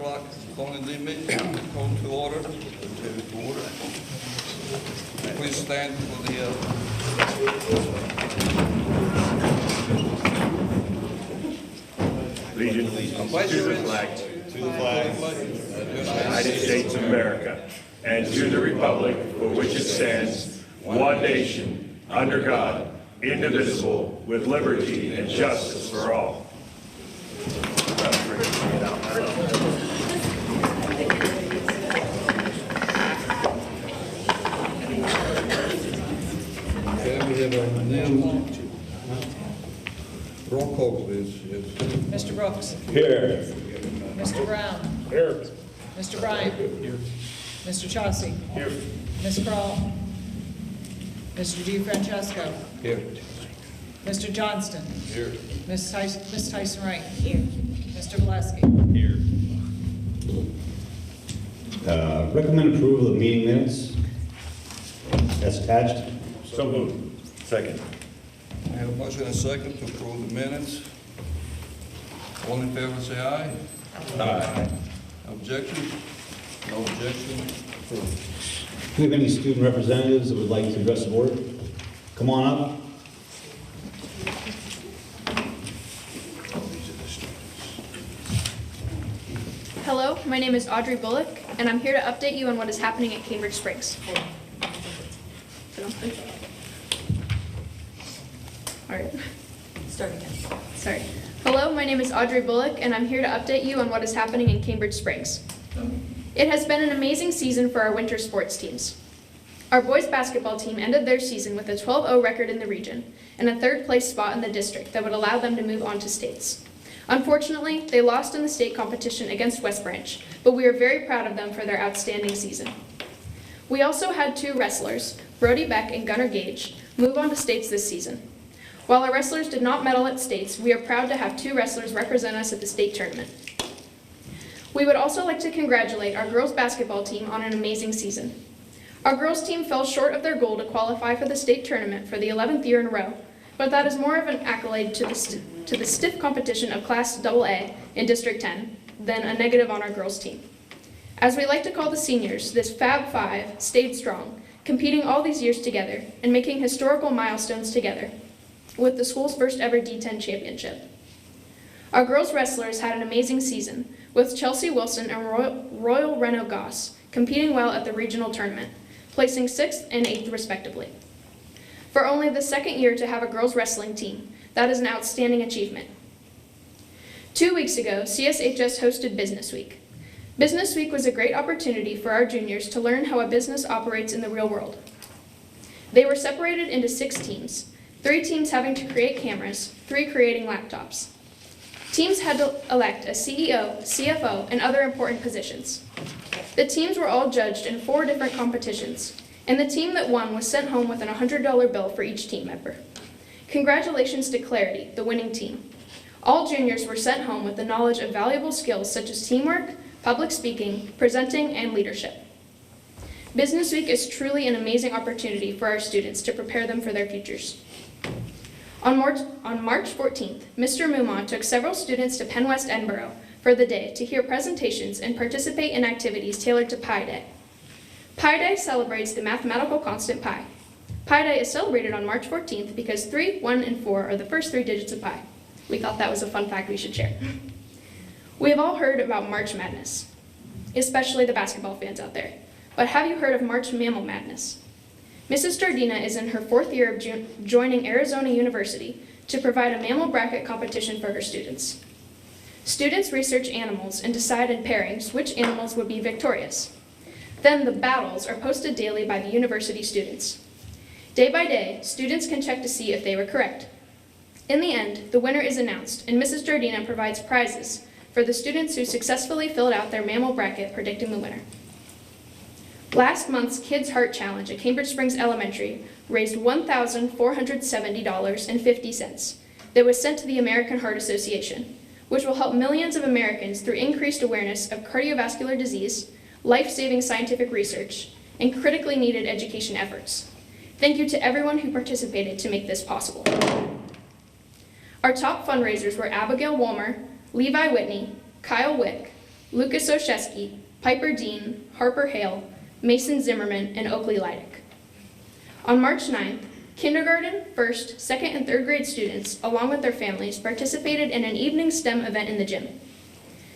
o'clock, calling the meeting, call to order. Please stand for the allegiance to the flag of the United States of America, and to the republic for which it stands, one nation, under God, indivisible, with liberty and justice for all. Okay, we have a new roll call, please. Yes. Mr. Brooks. Here. Mr. Brown. Here. Mr. Bryant. Here. Mr. Chauncey. Here. Ms. Kroll. Mr. DiFrancesco. Here. Mr. Johnston. Here. Ms. Tyson Wright. Here. Mr. Valesky. Here. Recommend approval of meeting minutes as attached. So moved. Second. I have a motion and a second to approve the minutes. All in favor, say aye. Aye. Objection? No objection. Approved. Do we have any student representatives that would like to address the board? Come on up. Hello, my name is Audrey Bullock, and I'm here to update you on what is happening at Cambridge Springs. All right. Start again. Sorry. Hello, my name is Audrey Bullock, and I'm here to update you on what is happening in Cambridge Springs. It has been an amazing season for our winter sports teams. Our boys basketball team ended their season with a 12-0 record in the region and a third-place spot in the district that would allow them to move on to states. Unfortunately, they lost in the state competition against West Branch, but we are very proud of them for their outstanding season. We also had two wrestlers, Brody Beck and Gunnar Gage, move on to states this season. While our wrestlers did not medal at states, we are proud to have two wrestlers represent us at the state tournament. We would also like to congratulate our girls basketball team on an amazing season. Our girls team fell short of their goal to qualify for the state tournament for the 11th year in a row, but that is more of an accolade to the stiff competition of Class AA in District 10 than a negative on our girls team. As we like to call the seniors, this Fab Five stayed strong, competing all these years together and making historical milestones together with the school's first ever D10 championship. Our girls wrestlers had an amazing season, with Chelsea Wilson and Royal Reno Goss competing well at the regional tournament, placing 6th and 8th respectively. For only the second year to have a girls wrestling team, that is an outstanding achievement. 2 weeks ago, CSHS hosted Business Week. Business Week was a great opportunity for our juniors to learn how a business operates in the real world. They were separated into 6 teams, 3 teams having to create cameras, 3 creating laptops. Teams had to elect a CEO, CFO, and other important positions. The teams were all judged in 4 different competitions, and the team that won was sent home with a $100 bill for each team member. Congratulations to Clarity, the winning team. All juniors were sent home with the knowledge of valuable skills such as teamwork, public speaking, presenting, and leadership. Business Week is truly an amazing opportunity for our students to prepare them for their futures. On March 14th, Mr. Mumon took several students to Penn West Edinburgh for the day to hear presentations and participate in activities tailored to Pi Day. Pi Day celebrates the mathematical constant pi. Pi Day is celebrated on March 14th because 3, 1, and 4 are the first 3 digits of pi. We thought that was a fun fact we should share. We have all heard about March Madness, especially the basketball fans out there. But have you heard of March Mammal Madness? Mrs. Jardina is in her 4th year of joining Arizona University to provide a mammal bracket competition for her students. Students research animals and decide in pairings which animals would be victorious. Then the battles are posted daily by the university students. Day by day, students can check to see if they were correct. In the end, the winner is announced, and Mrs. Jardina provides prizes for the students who successfully filled out their mammal bracket predicting the winner. Last month's Kids Heart Challenge at Cambridge Springs Elementary raised $1,470.50 that was sent to the American Heart Association, which will help millions of Americans through increased awareness of cardiovascular disease, life-saving scientific research, and critically needed education efforts. Thank you to everyone who participated to make this possible. Our top fundraisers were Abigail Wolmer, Levi Whitney, Kyle Wick, Lucas Oshesky, Piper Dean, Harper Hale, Mason Zimmerman, and Oakley Leidick. On March 9th, kindergarten, first, second, and third grade students, along with their families, participated in an evening STEM event in the gym.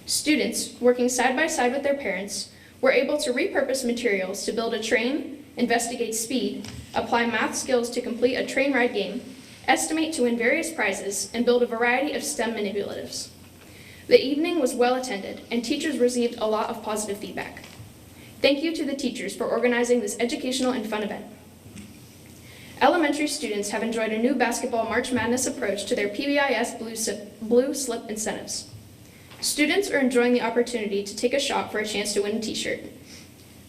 Students, working side by side with their parents, were able to repurpose materials to build a train, investigate speed, apply math skills to complete a train ride game, estimate to win various prizes, and build a variety of STEM manipulatives. The evening was well attended, and teachers received a lot of positive feedback. Thank you to the teachers for organizing this educational and fun event. Elementary students have enjoyed a new basketball March Madness approach to their PBIS Blue Slip incentives. Students are enjoying the opportunity to take a shot for a chance to win a t-shirt.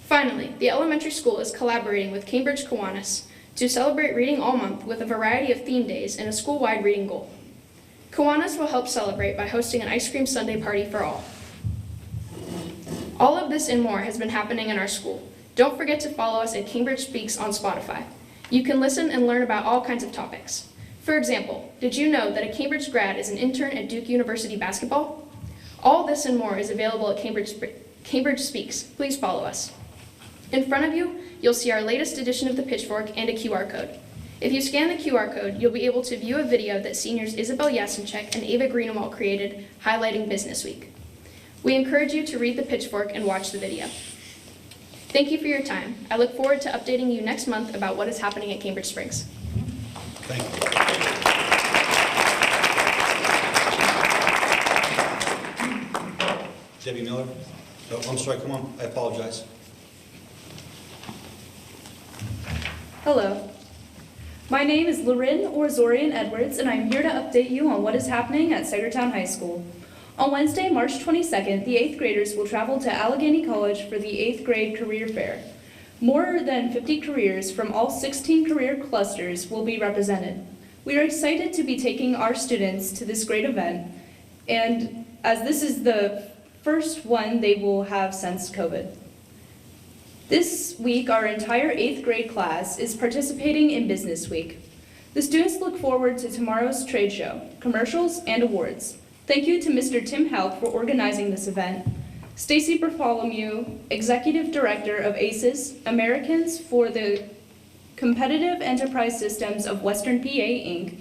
Finally, the elementary school is collaborating with Cambridge Kiwanis to celebrate reading all month with a variety of theme days and a school-wide reading goal. Kiwanis will help celebrate by hosting an ice cream sundae party for all. All of this and more has been happening in our school. Don't forget to follow us at Cambridge Speaks on Spotify. You can listen and learn about all kinds of topics. For example, did you know that a Cambridge grad is an intern at Duke University basketball? All this and more is available at Cambridge Speaks. Please follow us. In front of you, you'll see our latest edition of the Pitchfork and a QR code. If you scan the QR code, you'll be able to view a video that seniors Isabel Yasinchek and Ava Greenewald created highlighting Business Week. We encourage you to read the Pitchfork and watch the video. Thank you for your time. I look forward to updating you next month about what is happening at Cambridge Springs. Thank you. Debbie Miller? Oh, I'm sorry, come on, I apologize. Hello. My name is Lorin Zorian Edwards, and I'm here to update you on what is happening at Saegertown High School. On Wednesday, March 22nd, the 8th graders will travel to Allegheny College for the 8th grade career fair. More than 50 careers from all 16 career clusters will be represented. We are excited to be taking our students to this great event, and as this is the first one they will have since COVID. This week, our entire 8th grade class is participating in Business Week. The students look forward to tomorrow's trade show, commercials, and awards. Thank you to Mr. Tim Houck for organizing this event, Stacy Bartholomew, Executive Director of ACES, Americans for the Competitive Enterprise Systems of Western PA, Inc.,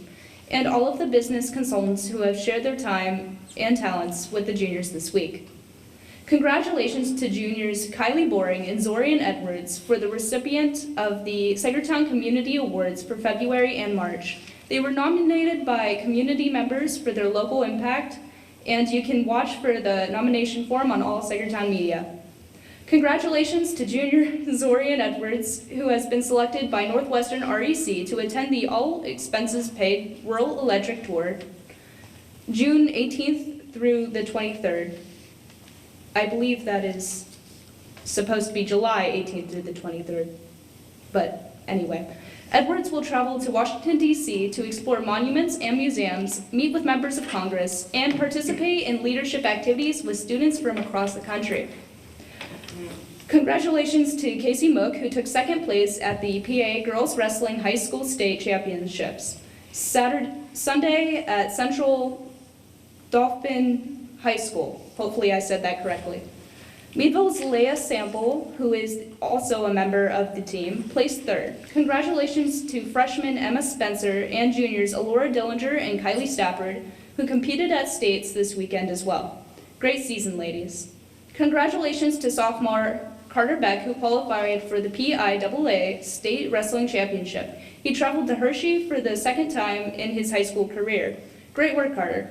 and all of the business consultants who have shared their time and talents with the juniors this week. Congratulations to juniors Kylie Boring and Zorian Edwards for the recipient of the Saegertown Community Awards for February and March. They were nominated by community members for their local impact, and you can watch for the nomination form on all Saegertown media. Congratulations to junior Zorian Edwards, who has been selected by Northwestern REC to attend the All Expenses Paid Rural Electric Tour, June 18th through the 23rd. I believe that is supposed to be July 18th through the 23rd, but anyway. Edwards will travel to Washington, D.C. to explore monuments and museums, meet with members of Congress, and participate in leadership activities with students from across the country. Congratulations to Casey Mook, who took second place at the PA Girls Wrestling High School State Championships, Sunday at Central Dauphin High School. Hopefully I said that correctly. Meadville's Leah Sample, who is also a member of the team, placed third. Congratulations to freshmen Emma Spencer and juniors Alora Dillinger and Kylie Stafford, who competed at states this weekend as well. Great season, ladies. Congratulations to sophomore Carter Beck, who qualified for the PIAA State Wrestling Championship. He traveled to Hershey for the second time in his high school career. Great work, Carter.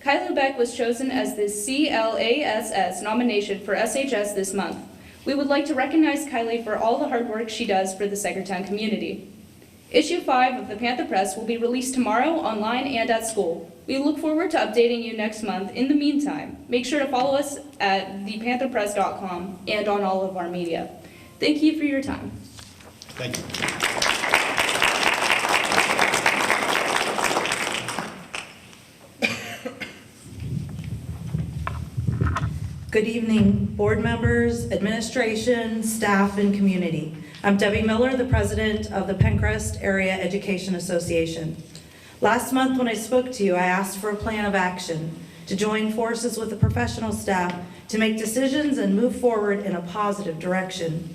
Kylie Beck was chosen as the CLASS nomination for SHS this month. We would like to recognize Kylie for all the hard work she does for the Saegertown community. Issue 5 of the PENNCREST will be released tomorrow online and at school. We look forward to updating you next month. In the meantime, make sure to follow us at thepantherpress.com and on all of our media. Thank you for your time. Thank you. Good evening, board members, administration, staff, and community. I'm Debbie Miller, the president of the PENNCREST Area Education Association. Last month when I spoke to you, I asked for a plan of action to join forces with the professional staff to make decisions and move forward in a positive direction.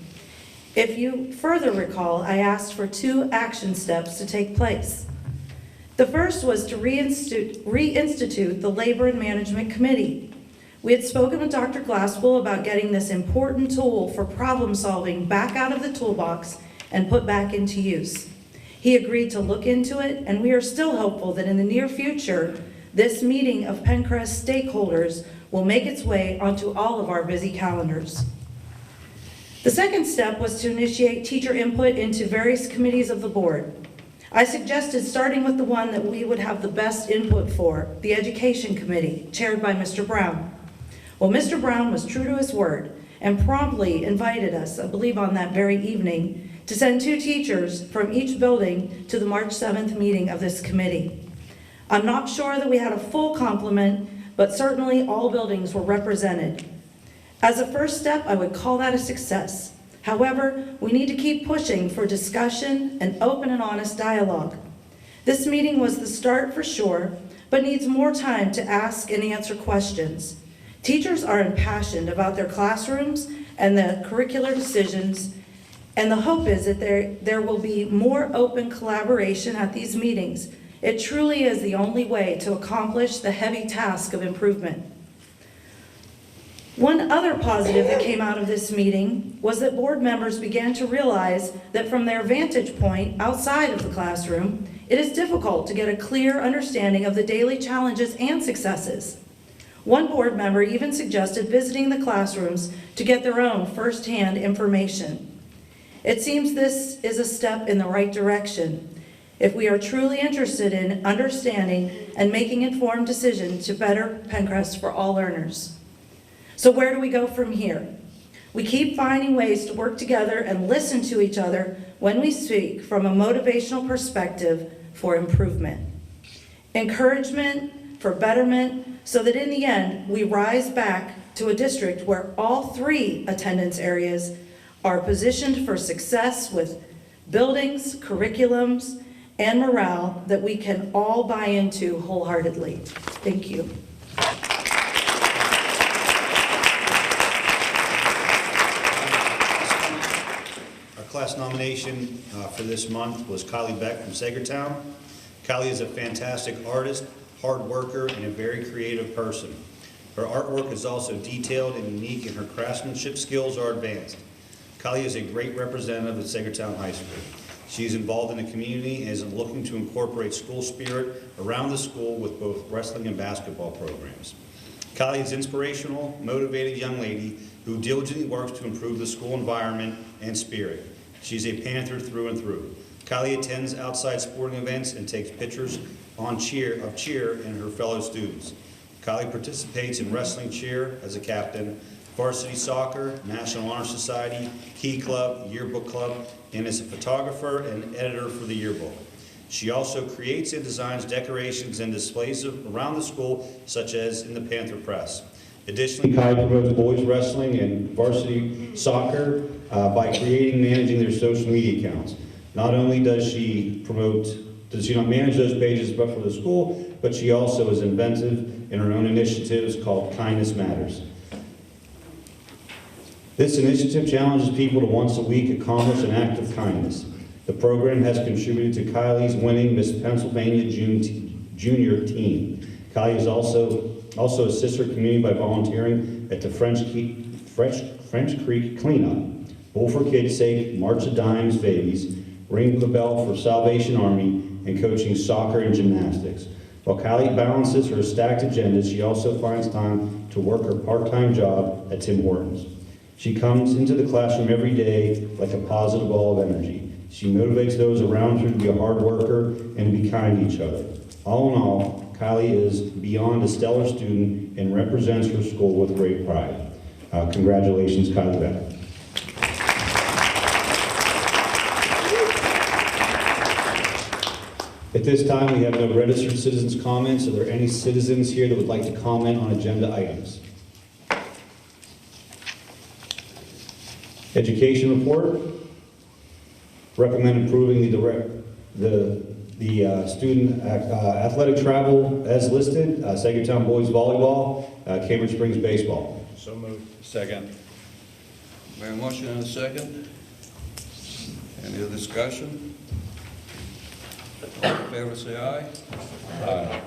If you further recall, I asked for 2 action steps to take place. The first was to reinstitute the Labor and Management Committee. We had spoken with Dr. Glasspool about getting this important tool for problem solving back out of the toolbox and put back into use. He agreed to look into it, and we are still hopeful that in the near future, this meeting of PENNCREST stakeholders will make its way onto all of our busy calendars. The second step was to initiate teacher input into various committees of the board. I suggested starting with the one that we would have the best input for, the Education Committee, chaired by Mr. Brown. Well, Mr. Brown was true to his word and promptly invited us, I believe on that very evening, to send 2 teachers from each building to the March 7th meeting of this committee. I'm not sure that we had a full complement, but certainly all buildings were represented. As a first step, I would call that a success. However, we need to keep pushing for discussion and open and honest dialogue. This meeting was the start for sure, but needs more time to ask and answer questions. Teachers are impassioned about their classrooms and the curricular decisions, and the hope is that there will be more open collaboration at these meetings. It truly is the only way to accomplish the heavy task of improvement. One other positive that came out of this meeting was that board members began to realize that from their vantage point outside of the classroom, it is difficult to get a clear understanding of the daily challenges and successes. One board member even suggested visiting the classrooms to get their own firsthand information. It seems this is a step in the right direction if we are truly interested in understanding and making informed decisions to better PENNCREST for all learners. So where do we go from here? We keep finding ways to work together and listen to each other when we speak from a motivational perspective for improvement. Encouragement for betterment, so that in the end, we rise back to a district where all 3 attendance areas are positioned for success with buildings, curriculums, and morale that we can all buy into wholeheartedly. Thank you. Our class nomination for this month was Kylie Beck from Saegertown. Kylie is a fantastic artist, hard worker, and a very creative person. Her artwork is also detailed and unique, and her craftsmanship skills are advanced. Kylie is a great representative at Saegertown High School. She is involved in the community and is looking to incorporate school spirit around the school with both wrestling and basketball programs. Kylie is an inspirational, motivated young lady who diligently works to improve the school environment and spirit. She's a Panther through and through. Kylie attends outside sporting events and takes pictures of cheer and her fellow students. Kylie participates in wrestling cheer as a captain, varsity soccer, National Honor Society, Key Club, Yearbook Club, and is a photographer and editor for the yearbook. She also creates and designs decorations and displays around the school, such as in the Panther Press. Additionally, Kylie promotes boys wrestling and varsity soccer by creating and managing their social media accounts. Not only does she not manage those pages but for the school, but she also is inventive in her own initiatives called Kindness Matters. This initiative challenges people to once a week accomplish an act of kindness. The program has contributed to Kylie's winning Miss Pennsylvania Junior team. Kylie is also assists her community by volunteering at the French Creek Cleanup, Bowl for Kids' Sake, March of Dimes Babies, Ring the Bell for Salvation Army, and coaching soccer and gymnastics. While Kylie balances her stacked agenda, she also finds time to work her part-time job at Tim Hortons. She comes into the classroom every day like a positive ball of energy. She motivates those around her to be a hard worker and to be kind to each other. All in all, Kylie is beyond a stellar student and represents her school with great pride. Congratulations, Kylie Beck. At this time, we have no registered citizens' comments. Are there any citizens here that would like to comment on agenda items? Education report. Recommend approving the student athletic travel as listed, Saegertown boys volleyball, Cambridge Springs baseball. So moved. Second. We have a motion and a second. Any other discussion? All in favor, say aye. Aye.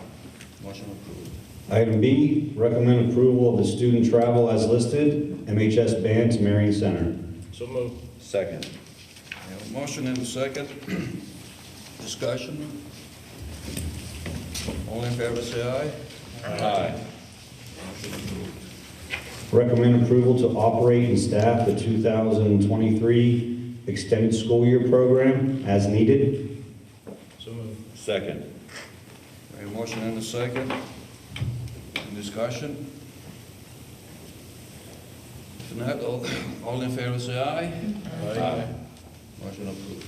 Motion approved. Item B, recommend approval of the student travel as listed, MHS band to Marion Center. So moved. Second. We have a motion and a second. Discussion? All in favor, say aye. Aye. Motion approved. Recommend approval to operate and staff the 2023 extended school year program as needed. So moved. Second. We have a motion and a second. Any discussion? If not, all in favor, say aye. Aye. Motion approved.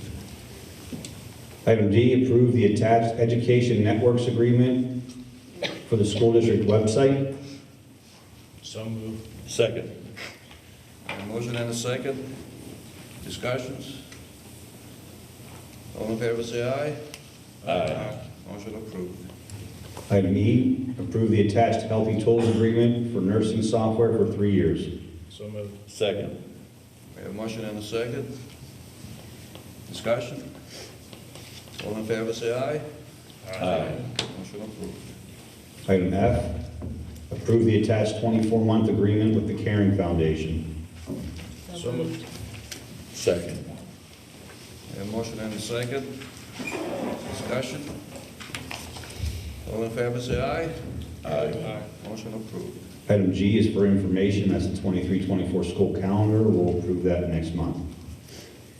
Item D, approve the attached education networks agreement for the school district website. So moved. Second. We have a motion and a second. Discussions? All in favor, say aye. Aye. Motion approved. Item E, approve the attached healthy tools agreement for nursing software for 3 years. So moved. Second. We have a motion and a second. Discussion? All in favor, say aye. Aye. Motion approved. Item F, approve the attached 24-month agreement with the Caring Foundation. So moved. Second. We have a motion and a second. Discussion? All in favor, say aye. Aye. Motion approved. Item G is for information, that's the 23-24 school calendar. We'll approve that next month.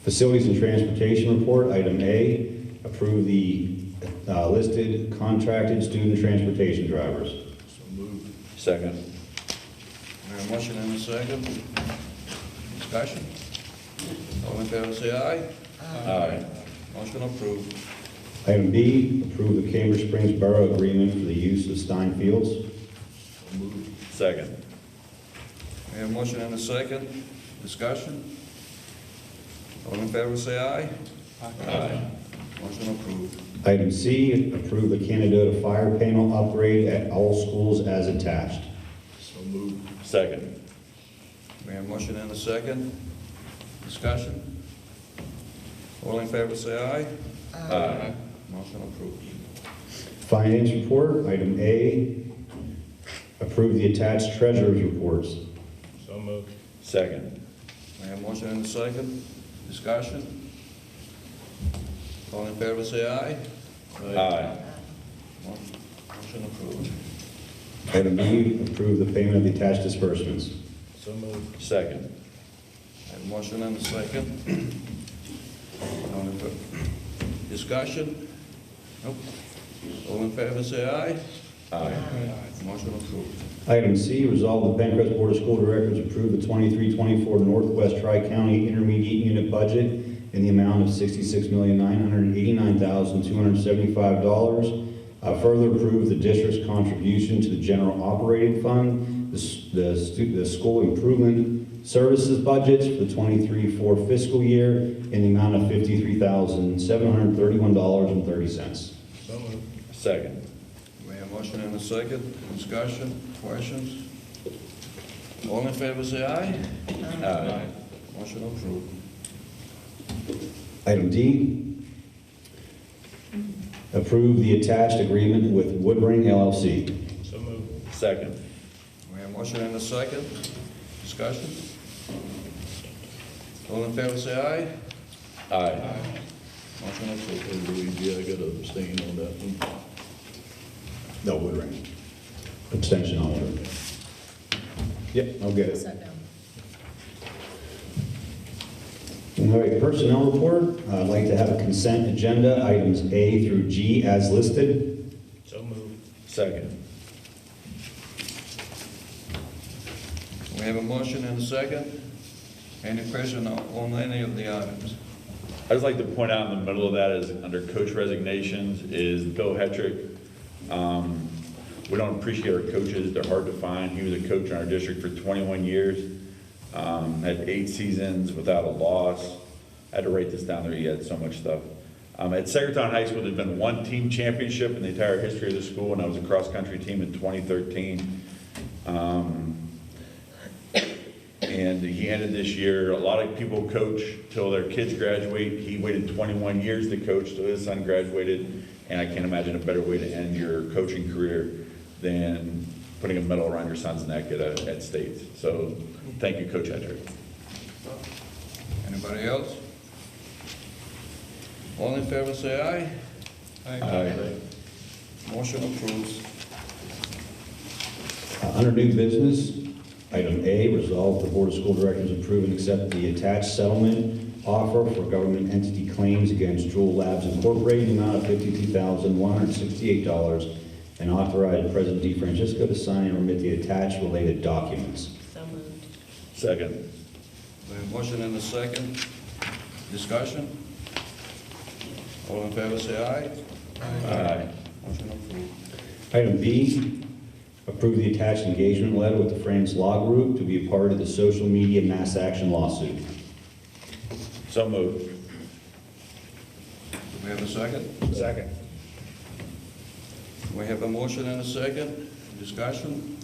Facilities and Transportation Report, item A, approve the listed contracted student transportation drivers. So moved. Second. We have a motion and a second. Discussion? All in favor, say aye. Aye. Motion approved. Item B, approve the Cambridge Springs Borough Agreement for the use of Stein Fields. So moved. Second. We have a motion and a second. Discussion? All in favor, say aye. Aye. Motion approved. Item C, approve the Canadota Fire Panel upgrade at all schools as attached. So moved. Second. We have a motion and a second. Discussion? All in favor, say aye. Aye. Motion approved. Finance report, item A, approve the attached treasurer's reports. So moved. Second. We have a motion and a second. Discussion? All in favor, say aye. Aye. Motion approved. Item B, approve the payment of the attached disbursements. So moved. Second. I have a motion and a second. All in favor- Discussion? Nope. All in favor, say aye. Aye. Motion approved. Item C, resolve the Pencrest Board of School Directors approve the 23-24 Northwest Tri-County Intermediate Unit budget in the amount of $66,989,275. Further approve the district's contribution to the general operating fund, the school improvement services budgets for the 23-24 fiscal year in the amount of $53,731.30. So moved. Second. We have a motion and a second. Discussion, questions? All in favor, say aye. Aye. Motion approved. Item D, approve the attached agreement with Woodring LLC. So moved. Second. We have a motion and a second. Discussion? All in favor, say aye. Aye. Motion approved. Yeah, I got to abstain on that one. No, Woodring. Abstention on Woodring. Yep, I'll get it. Set down. All right, personnel report. I'd like to have a consent agenda, items A through G as listed. So moved. Second. We have a motion and a second. Any question on any of the items? I'd just like to point out in the middle of that is, under coach resignations, is Bill Hetrick. We don't appreciate our coaches, they're hard to find. He was a coach in our district for 21 years, had 8 seasons without a loss. I had to write this down there, he had so much stuff. At Saegertown High School, there's been 1 team championship in the entire history of the school, and I was a cross-country team in 2013. And he ended this year, a lot of people coach till their kids graduate. He waited 21 years to coach till his son graduated. And I can't imagine a better way to end your coaching career than putting a medal around your son's neck at state. So thank you, Coach Hedrick. Anybody else? All in favor, say aye. Aye. Motion approves. Under new business, item A, resolve the Board of School Directors approve and accept the attached settlement offer for government entity claims against Jewel Labs Incorporated in the amount of $52,168 and authorize President DeFrancisco to sign and remit the attached related documents. So moved. Second. We have a motion and a second. Discussion? All in favor, say aye. Aye. Motion approved. Item B, approve the attached engagement letter with the Friends Law Group to be a part of the social media mass action lawsuit. So moved. Do we have a second? Second. We have a motion and a second. Discussion?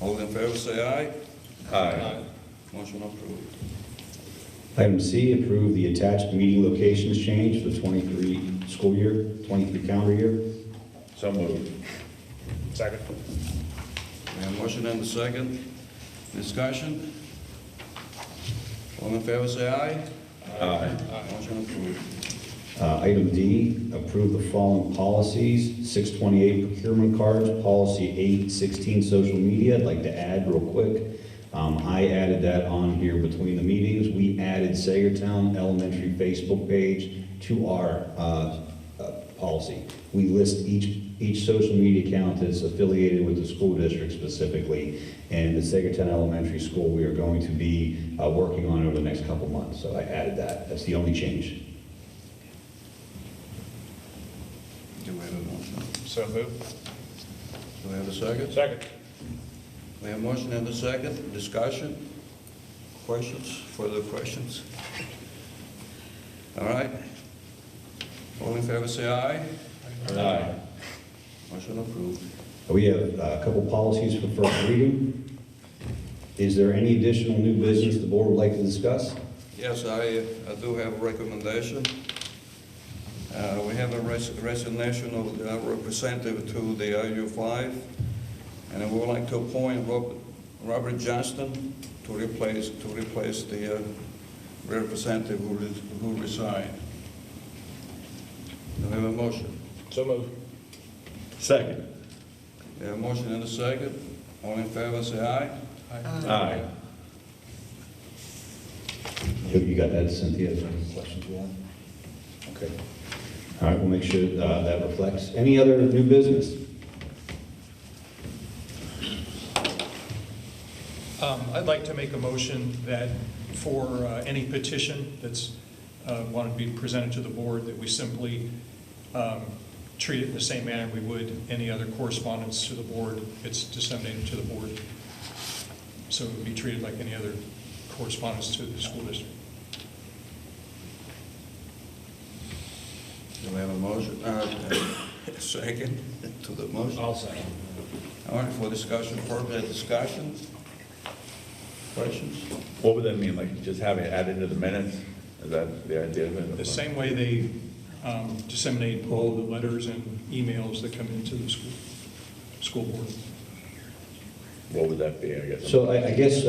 All in favor, say aye. Aye. Motion approved. Item C, approve the attached meeting locations change for the 23 school year, 23 calendar year. So moved. Second. We have a motion and a second. Discussion? All in favor, say aye. Aye. Motion approved. Item D, approve the following policies: 628 procurement cards, policy 816 social media. I'd like to add real quick, I added that on here between the meetings. We added Saegertown Elementary Facebook page to our policy. We list each social media account that's affiliated with the school district specifically, and the Saegertown Elementary School we are going to be working on over the next couple months. So I added that. That's the only change. Do we have a motion? So moved. Do we have a second? Second. We have a motion and a second. Discussion? Questions? Further questions? All right. All in favor, say aye. Aye. Motion approved. We have a couple policies for first reading. Is there any additional new business the board would like to discuss? Yes, I do have a recommendation. We have a resignation of the representative to the IU5, and I would like to appoint Robert Johnston to replace the representative who resigned. Do we have a motion? So moved. Second. We have a motion and a second. All in favor, say aye. Aye. You got that, Cynthia? Is there any questions you have? Okay. All right, we'll make sure that reflects. Any other new business? I'd like to make a motion that for any petition that's wanted to be presented to the board, that we simply treat it in the same manner we would any other correspondence to the board. It's disseminated to the board. So it would be treated like any other correspondence to the school district. Do we have a motion? Second to the motion? I'll second. All right, for discussion, further discussion? Questions? What would that mean, like just having it added into the minutes? Is that the idea of it? The same way they disseminate all the letters and emails that come into the school board. What would that be, I guess? So I guess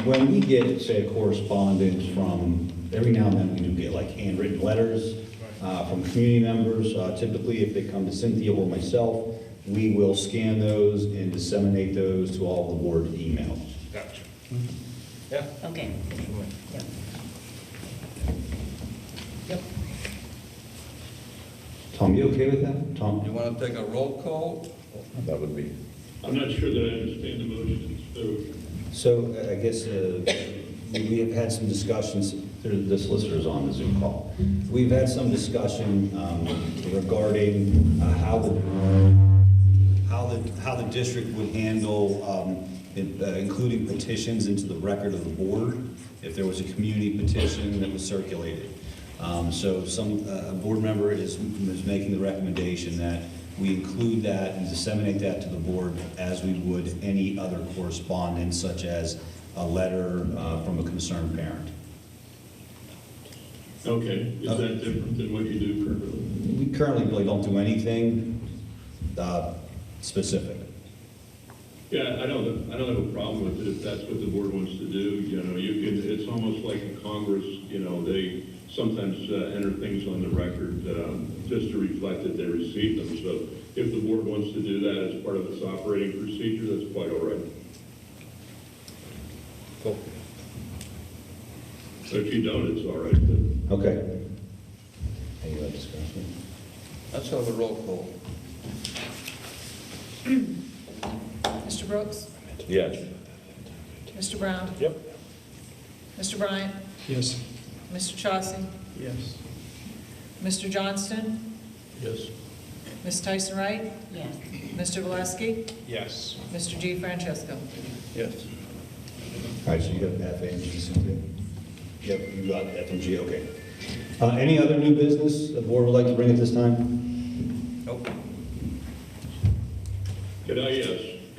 when we get, say, a correspondence from, every now and then we do get like handwritten letters from community members. Typically, if they come to Cynthia or myself, we will scan those and disseminate those to all the board emails. Gotcha. Okay. Yep. Yep. Tom, you okay with that? Tom? You want to take a roll call? That would be. I'm not sure that I understand the motion, So I guess we have had some discussions, the solicitor's on the Zoom call. We've had some discussion regarding how the district would handle including petitions into the record of the board if there was a community petition that was circulated. So a board member is making the recommendation that we include that and disseminate that to the board as we would any other correspondence, such as a letter from a concerned parent. Okay, is that different than what you do currently? We currently really don't do anything specific. Yeah, I don't have a problem with it if that's what the board wants to do. You know, you can, it's almost like in Congress, you know, they sometimes enter things on the record just to reflect that they received them. So if the board wants to do that as part of its operating procedure, that's quite all right. Cool. So if you don't, it's all right. But Okay. Any other discussion? Let's have a roll call. Mr. Brooks? Yes. Mr. Brown? Yep. Mr. Bryant? Yes. Mr. Chauncey? Yes. Mr. Johnston? Yes. Ms. Tyson Wright? Yes. Mr. Valesky? Yes. Mr. G. Francesco? Yes. All right, so you got F, A, and G, Cynthia? Yep, you got F and G, okay. Any other new business the board would like to bring at this time? Nope.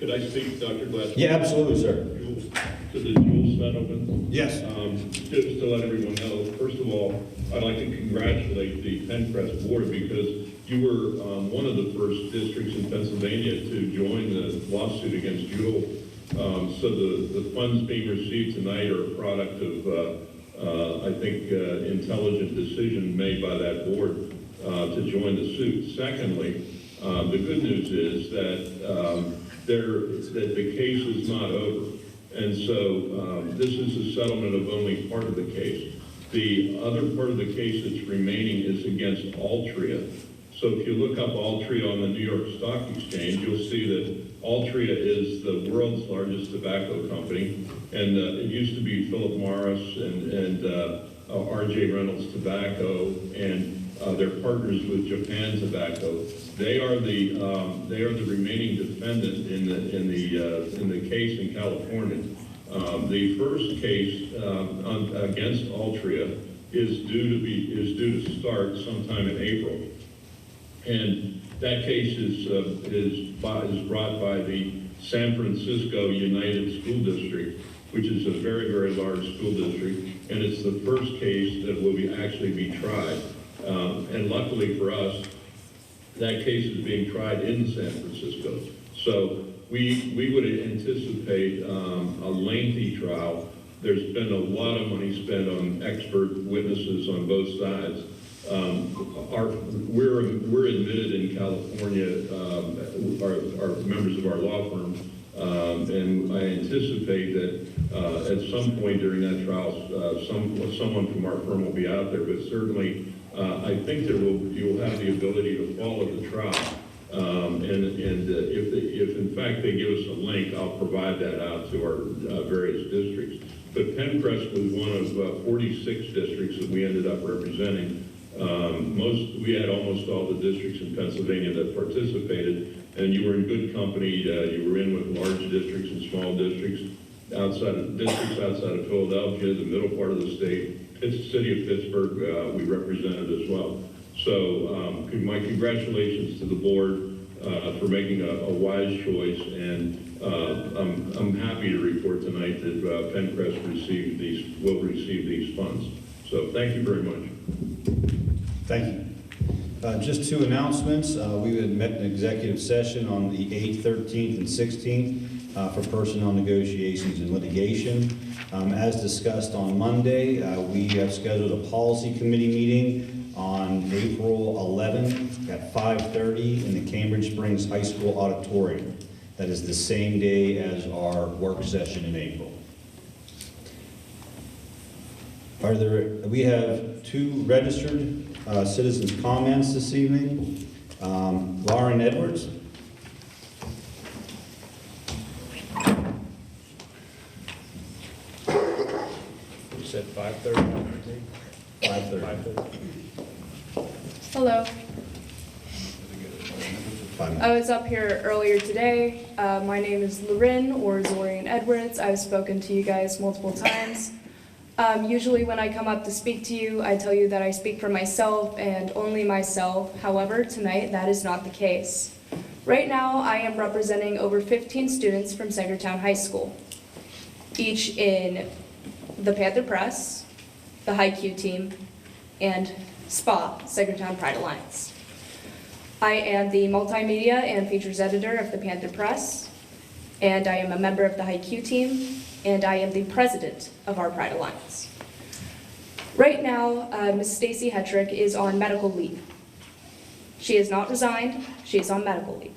could I speak, Dr. Glass? Yeah, absolutely, sir. To the Jules settlement? Yes. Just to let everyone know, first of all, I'd like to congratulate the PENNCREST board because you were one of the first districts in Pennsylvania to join the lawsuit against Juul. So the funds being received tonight are a product of, I think, intelligent decision made by that board to join the suit. Secondly, the good news is that that the case is not over. And so this is a settlement of only part of the case. The other part of the case that's remaining is against Altria. So if you look up Altria on the New York Stock Exchange, you'll see that Altria is the world's largest tobacco company. And it used to be Philip Morris and R.J. Reynolds Tobacco, and they're partners with Japan Tobacco. They are the remaining defendant in the case in California. The first case against Altria is due to start sometime in April, and that case is brought by the San Francisco United School District, which is a very, very large school district, and it's the first case that will actually be tried. And luckily for us, that case is being tried in San Francisco. So we would anticipate a lengthy trial. There's been a lot of money spent on expert witnesses on both sides. We're admitted in California, our members of our law firm, and I anticipate that at some point during that trial, someone from our firm will be out there. But certainly, I think you'll have the ability to follow the trial. And if in fact they give us a link, I'll provide that out to our various districts. But PENNCREST was one of 46 districts that we ended up representing. We had almost all the districts in Pennsylvania that participated, and you were in good company. You were in with large districts and small districts outside of Philadelphia, the middle part of the state. It's the city of Pittsburgh we represented as well. So my congratulations to the board for making a wise choice, and I'm happy to report tonight that PENNCREST will receive these funds. So thank you very much. Thank you. Just two announcements. We had met in executive session on the 8th, 13th, and 16th for personnel negotiations and litigation. As discussed on Monday, we have scheduled a policy committee meeting on April 11th at 5:30 in the Cambridge Springs High School auditorium. That is the same day as our work session in April. We have two registered citizens' comments this evening. Lauren Edwards. You said 5:30? 5:30. Hello. 5 minutes. I was up here earlier today. My name is Lorin or Zorian Edwards. I've spoken to you guys multiple times. Usually when I come up to speak to you, I tell you that I speak for myself and only myself. However, tonight that is not the case. Right now, I am representing over 15 students from Saegertown High School, each in the Panther Press, the High Q team, and SPA, Saegertown Pride Alliance. I am the multimedia and features editor of the Panther Press, and I am a member of the High Q team, and I am the president of our Pride Alliance. Right now, Ms. Stacy Hetrick is on medical leave. She has not resigned, she is on medical leave.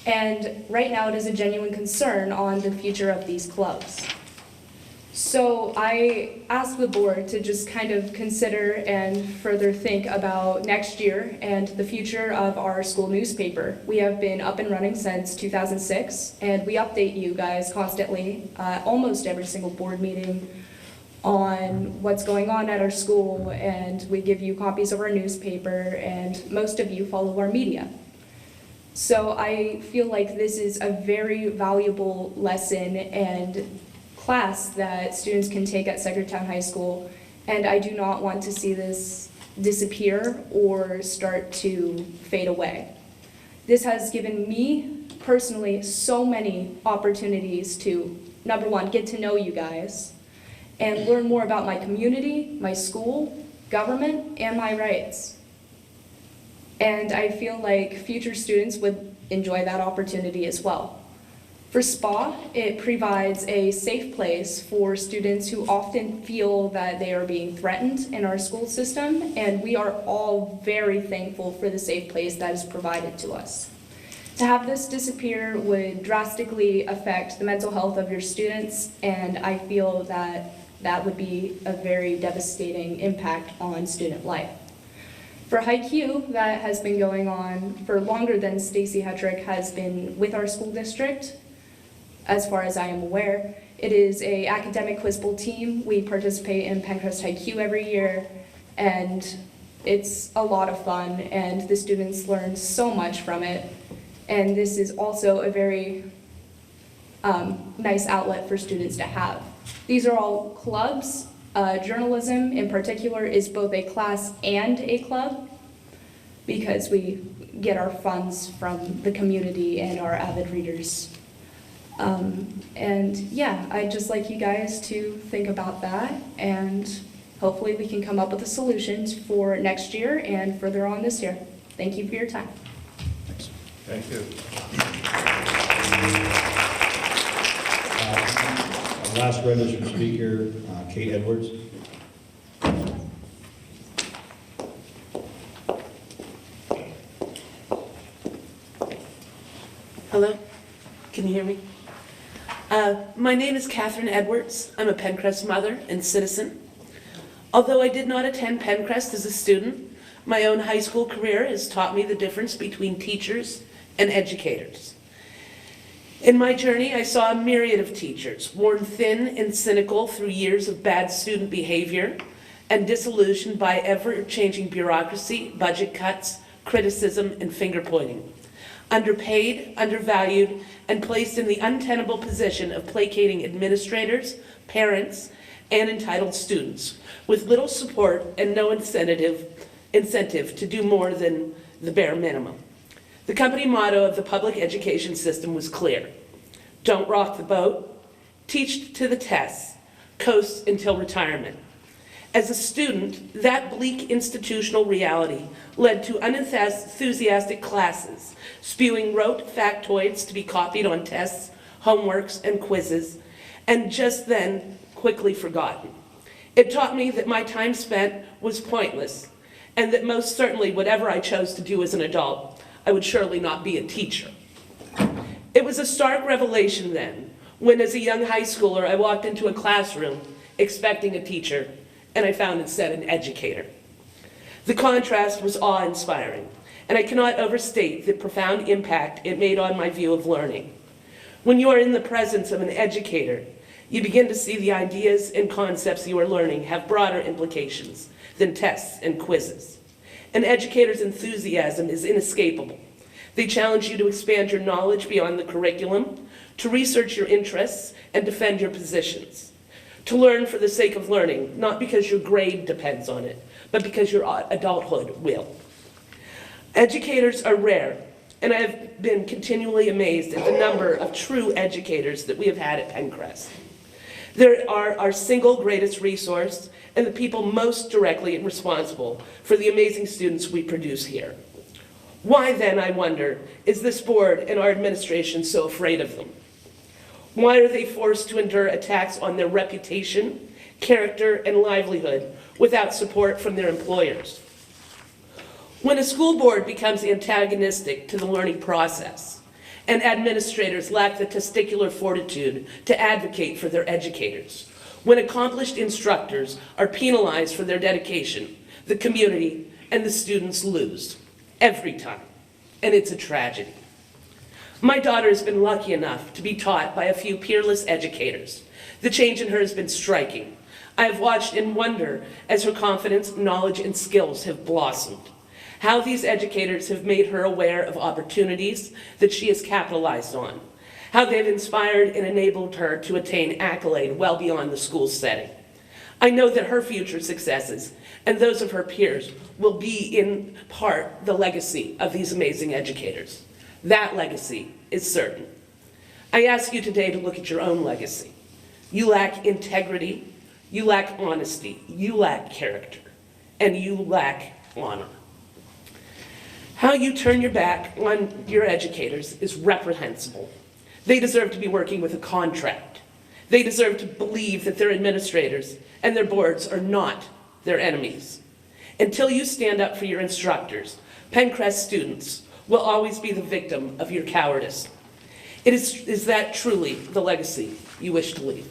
And right now it is a genuine concern on the future of these clubs. So I asked the board to just kind of consider and further think about next year and the future of our school newspaper. We have been up and running since 2006, and we update you guys constantly, almost every single board meeting, on what's going on at our school, and we give you copies of our newspaper, and most of you follow our media. So I feel like this is a very valuable lesson and class that students can take at Saegertown High School, and I do not want to see this disappear or start to fade away. This has given me personally so many opportunities to, number one, get to know you guys and learn more about my community, my school, government, and my rights. And I feel like future students would enjoy that opportunity as well. For SPA, it provides a safe place for students who often feel that they are being threatened in our school system, and we are all very thankful for the safe place that is provided to us. To have this disappear would drastically affect the mental health of your students, and I feel that that would be a very devastating impact on student life. For High Q, that has been going on for longer than Stacy Hetrick has been with our school district. As far as I am aware, it is an academic quiz bowl team. We participate in PENNCREST High Q every year, and it's a lot of fun, and the students learn so much from it. And this is also a very nice outlet for students to have. These are all clubs. Journalism in particular is both a class and a club because we get our funds from the community and our avid readers. And yeah, I'd just like you guys to think about that, and hopefully we can come up with a solution for next year and further on this year. Thank you for your time. Thanks. Thank you. Our last registered speaker, Kate Edwards. Hello, can you hear me? My name is Catherine Edwards. I'm a PENNCREST mother and citizen. Although I did not attend PENNCREST as a student, my own high school career has taught me the difference between teachers and educators. In my journey, I saw a myriad of teachers, worn thin and cynical through years of bad student behavior and disillusioned by ever-changing bureaucracy, budget cuts, criticism, and finger-pointing. Underpaid, undervalued, and placed in the untenable position of placating administrators, parents, and entitled students, with little support and no incentive to do more than the bare minimum. The company motto of the public education system was clear: don't rock the boat, teach to the test, coast until retirement. As a student, that bleak institutional reality led to unenthusiastic classes, spewing rote factoids to be copied on tests, homeworks, and quizzes, and just then quickly forgotten. It taught me that my time spent was pointless, and that most certainly whatever I chose to do as an adult, I would surely not be a teacher. It was a stark revelation then, when as a young high schooler I walked into a classroom expecting a teacher, and I found instead an educator. The contrast was awe-inspiring, and I cannot overstate the profound impact it made on my view of learning. When you are in the presence of an educator, you begin to see the ideas and concepts you are learning have broader implications than tests and quizzes. An educator's enthusiasm is inescapable. They challenge you to expand your knowledge beyond the curriculum, to research your interests, and defend your positions. To learn for the sake of learning, not because your grade depends on it, but because your adulthood will. Educators are rare, and I have been continually amazed at the number of true educators that we have had at PENNCREST. They are our single greatest resource and the people most directly responsible for the amazing students we produce here. Why then, I wonder, is this board and our administration so afraid of them? Why are they forced to endure attacks on their reputation, character, and livelihood without support from their employers? When a school board becomes antagonistic to the learning process, and administrators lack the testicular fortitude to advocate for their educators, when accomplished instructors are penalized for their dedication, the community and the students lose every time, and it's a tragedy. My daughter has been lucky enough to be taught by a few peerless educators. The change in her has been striking. I have watched in wonder as her confidence, knowledge, and skills have blossomed. How these educators have made her aware of opportunities that she has capitalized on. How they've inspired and enabled her to attain accolade well beyond the school setting. I know that her future successes and those of her peers will be in part the legacy of these amazing educators. That legacy is certain. I ask you today to look at your own legacy. You lack integrity, you lack honesty, you lack character, and you lack honor. How you turn your back on your educators is reprehensible. They deserve to be working with a contract. They deserve to believe that their administrators and their boards are not their enemies. Until you stand up for your instructors, PENNCREST students will always be the victim of your cowardice. Is that truly the legacy you wish to leave?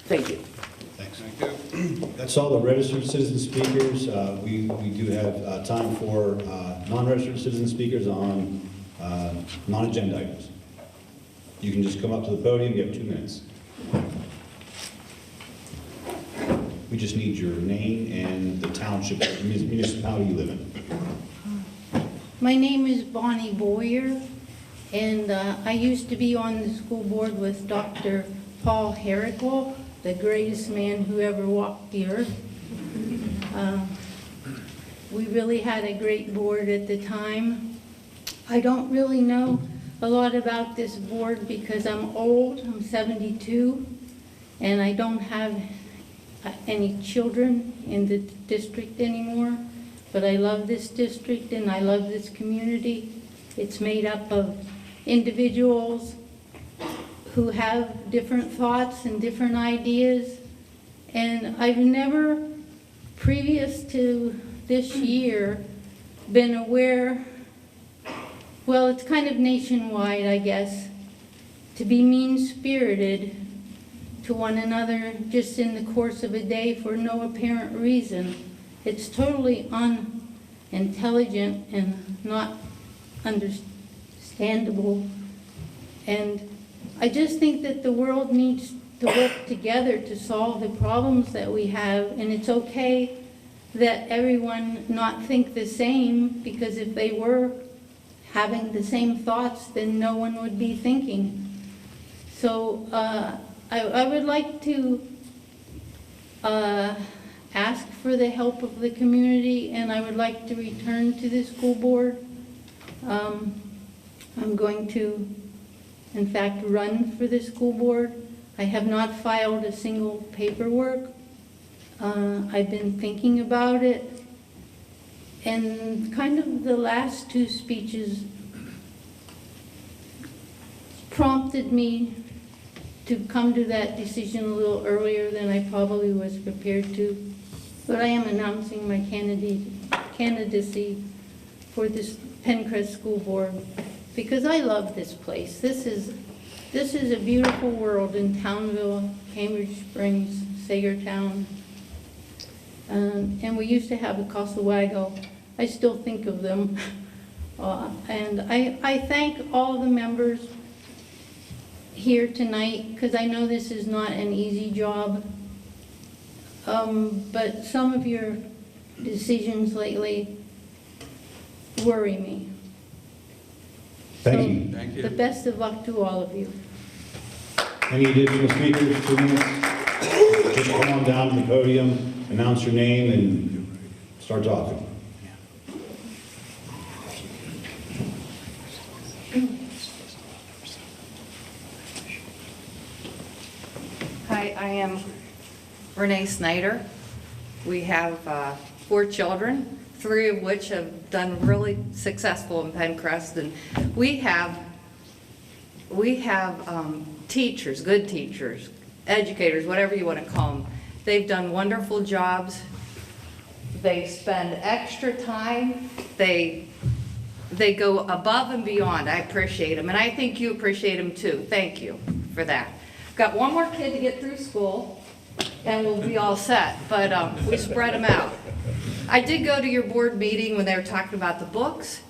Thank you. Thanks. Thank you. That's all the registered citizen speakers. We do have time for non-registered citizen speakers on non-agenda items. You can just come up to the podium. You have 2 minutes. We just need your name and the township, municipality you live in. My name is Bonnie Boyer, and I used to be on the school board with Dr. Paul Herrickle, the greatest man who ever walked the earth. We really had a great board at the time. I don't really know a lot about this board because I'm old, I'm 72, and I don't have any children in the district anymore. But I love this district and I love this community. It's made up of individuals who have different thoughts and different ideas. And I've never, previous to this year, been aware, well, it's kind of nationwide, I guess, to be mean-spirited to one another just in the course of a day for no apparent reason. It's totally unintelligent and not understandable. And I just think that the world needs to work together to solve the problems that we have. And it's okay that everyone not think the same, because if they were having the same thoughts, then no one would be thinking. So I would like to ask for the help of the community, and I would like to return to the school board. I'm going to, in fact, run for the school board. I have not filed a single paperwork. I've been thinking about it, and kind of the last 2 speeches prompted me to come to that decision a little earlier than I probably was prepared to. But I am announcing my candidacy for this PENNCREST School Board because I love this place. This is a beautiful world in Townville, Cambridge Springs, Saegertown. And we used to have a Casawago. I still think of them. And I thank all the members here tonight because I know this is not an easy job. But some of your decisions lately worry me. Thank you. Thank you. The best of luck to all of you. Any additional speakers? 2 minutes. just come on down to the podium, announce your name, and start talking. Hi, I am Renee Snyder. We have 4 children, 3 of which have done really successful in PENNCREST, and we have teachers, good teachers, educators, whatever you want to call them. They've done wonderful jobs. They spend extra time. They go above and beyond. I appreciate them, and I think you appreciate them too. Thank you for that. Got one more kid to get through school, and we'll be all set, but we spread them out. I did go to your board meeting when they were talking about the books.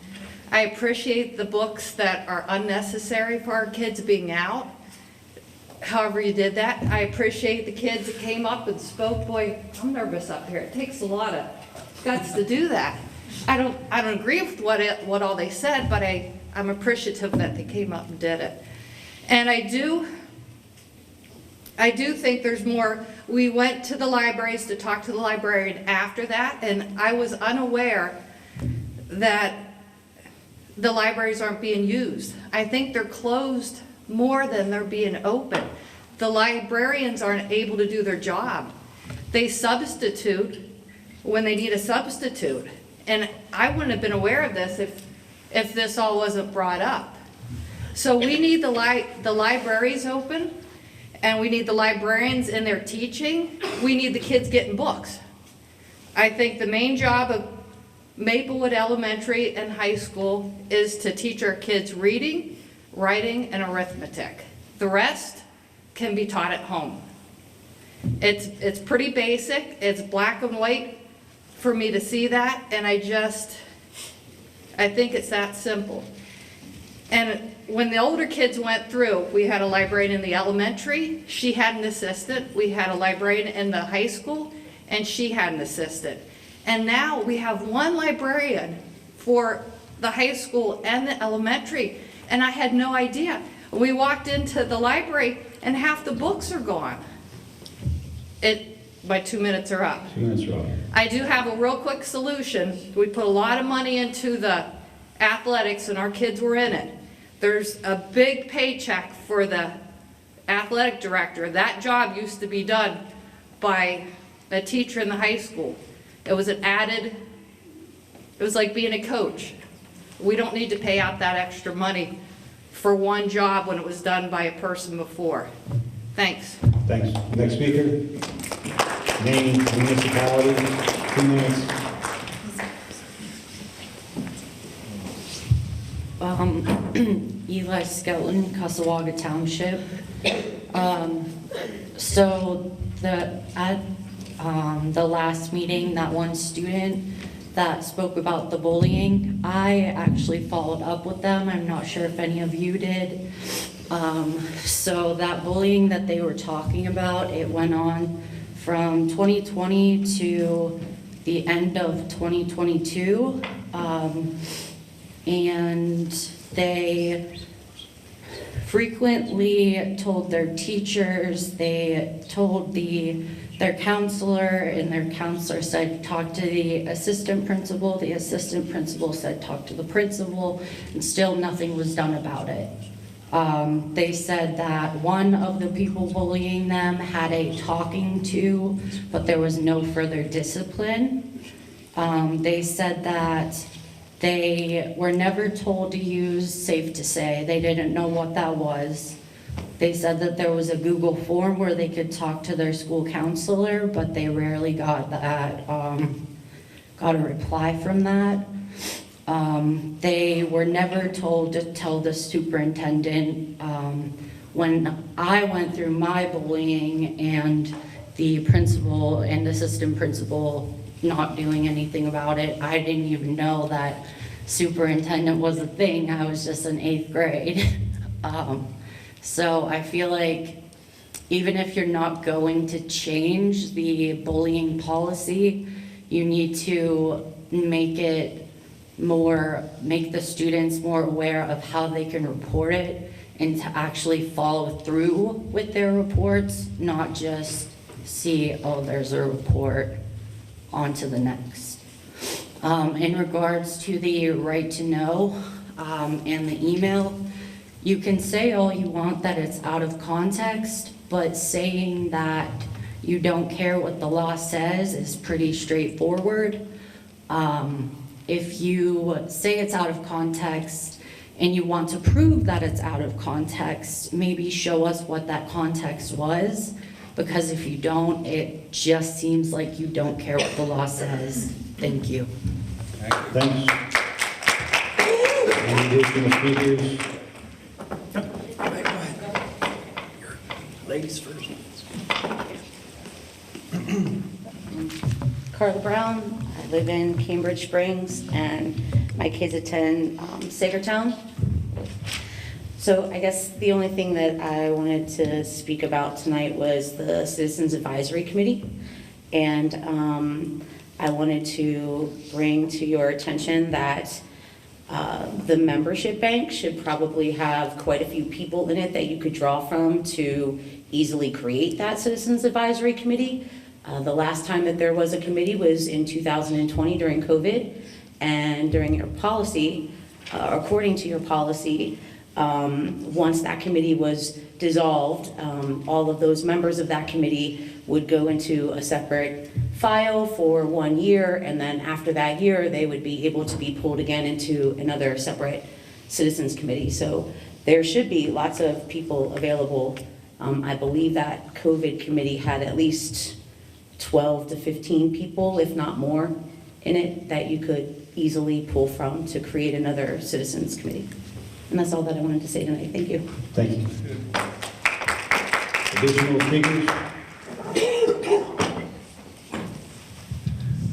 I appreciate the books that are unnecessary for our kids being out. However you did that. I appreciate the kids that came up and spoke. Boy, I'm nervous up here. It takes a lot of guts to do that. I don't agree with what all they said, but I'm appreciative that they came up and did it. And I do think there's more. We went to the libraries to talk to the librarian after that, and I was unaware that the libraries aren't being used. I think they're closed more than they're being open. The librarians aren't able to do their job. They substitute when they need a substitute. And I wouldn't have been aware of this if this all wasn't brought up. So we need the libraries open, and we need the librarians in their teaching. We need the kids getting books. I think the main job of Maplewood Elementary and High School is to teach our kids reading, writing, and arithmetic. The rest can be taught at home. It's pretty basic. It's black and white for me to see that, and I think it's that simple. And when the older kids went through, we had a librarian in the elementary, she had an assistant. We had a librarian in the high school, and she had an assistant. And now we have one librarian for the high school and the elementary, and I had no idea. We walked into the library, and half the books are gone. My 2 minutes are up. 2 minutes are up. I do have a real quick solution. We put a lot of money into the athletics, and our kids were in it. There's a big paycheck for the athletic director. That job used to be done by a teacher in the high school. It was like being a coach. We don't need to pay out that extra money for one job when it was done by a person before. Thanks. Thanks. Next speaker. Name, municipality, 2 minutes. Eli Skelton, Cussawага Township. So at the last meeting, that one student that spoke about the bullying, I actually followed up with them. I'm not sure if any of you did. So that bullying that they were talking about, it went on from 2020 to the end of 2022. And they frequently told their teachers, they told their counselor, and their counselor said talk to the assistant principal said talk to the principal, and still nothing was done about it. They said that one of the people bullying them had a talking to, but there was no further discipline. They said that they were never told to use Safe to Say. They didn't know what that was. They said that there was a Google form where they could talk to their school counselor, but they rarely got a reply from that. They were never told to tell the superintendent. When I went through my bullying and the principal and assistant principal not doing anything about it, I didn't even know that superintendent was a thing. I was just in 8th grade. So I feel like even if you're not going to change the bullying policy, you need to make the students more aware of how they can report it and to actually follow through with their reports, not just see, oh, there's a report, on to the next. In regards to the right to know and the email, you can say all you want that it's out of context, but saying that you don't care what the law says is pretty straightforward. If you say it's out of context and you want to prove that it's out of context, maybe show us what that context was, because if you don't, it just seems like you don't care what the law says. Thank you. Thanks. Any additional speakers? Ladies first. Carla Brown, I live in Cambridge Springs, and my kids attend Saegertown. So I guess the only thing that I wanted to speak about tonight was the Citizens Advisory Committee. And I wanted to bring to your attention that the membership bank should probably have quite a few people in it that you could draw from to easily create that Citizens Advisory Committee. The last time that there was a committee was in 2020 during COVID, and during your policy, according to your policy, once that committee was dissolved, all of those members of that committee would go into a separate file for 1 year, and then after that year, they would be able to be pulled again into another separate citizens committee. So there should be lots of people available. I believe that COVID committee had at least 12 to 15 people, if not more, in it that you could easily pull from to create another citizens committee. And that's all that I wanted to say tonight. Thank you. Thank you. Additional speakers?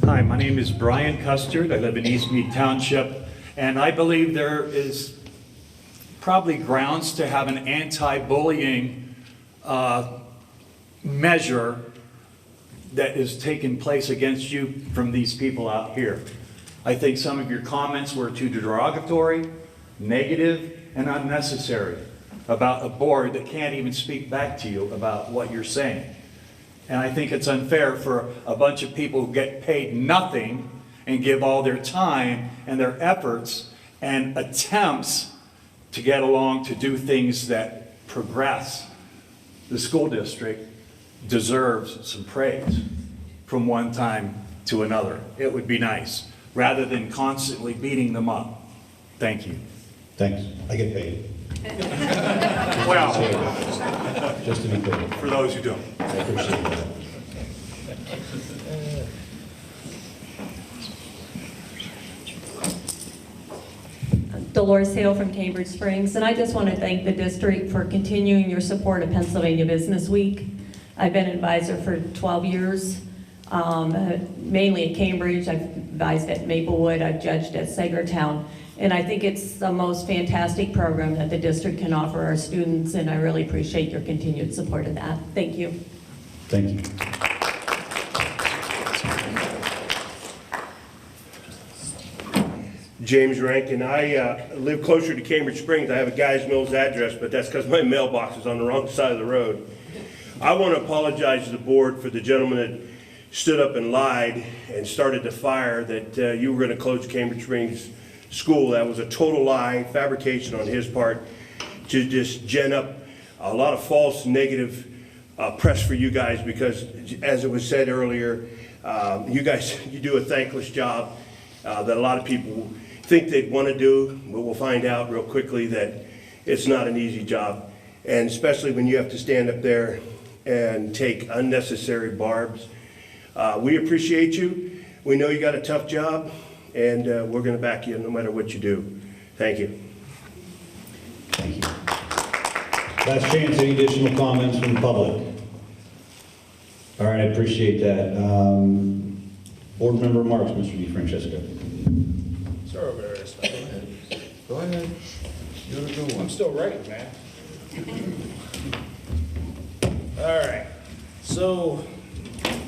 Hi, my name is Brian Custard. I live in East Mead Township, and I believe there is probably grounds to have an anti-bullying measure that is taking place against you from these people out here. I think some of your comments were too derogatory, negative, and unnecessary about a board that can't even speak back to you about what you're saying. And I think it's unfair for a bunch of people who get paid nothing and give all their time and their efforts and attempts to get along to do things that progress. The school district deserves some praise from one time to another. It would be nice, rather than constantly beating them up. Thank you. Thanks. I get paid. Well, just to be clear. For those who don't. I appreciate that. Dolores Hale from Cambridge Springs, and I just want to thank the district for continuing your support of Pennsylvania Business Week. I've been an advisor for 12 years, mainly at Cambridge. I've advised at Maplewood, I've judged at Saegertown, and I think it's the most fantastic program that the district can offer our students, and I really appreciate your continued support of that. Thank you. Thank you. James Rankin. I live closer to Cambridge Springs. I have a Guys Mills address, but that's because my mailbox is on the wrong side of the road. I want to apologize to the board for the gentleman that stood up and lied and started the fire that you were going to close Cambridge Springs School. That was a total lie, fabrication on his part to just gen up a lot of false negative press for you guys, because as it was said earlier, you guys, you do a thankless job that a lot of people think they'd want to do, but we'll find out real quickly that it's not an easy job. And especially when you have to stand up there and take unnecessary barbs. We appreciate you. We know you got a tough job, and we're going to back you no matter what you do. Thank you. Thank you. Last chance, any additional comments from the public? All right, I appreciate that. Board member remarks, Mr. DeFrancesco. Sir, over there. Go ahead. You're the good one. I'm still writing, man. All right. So,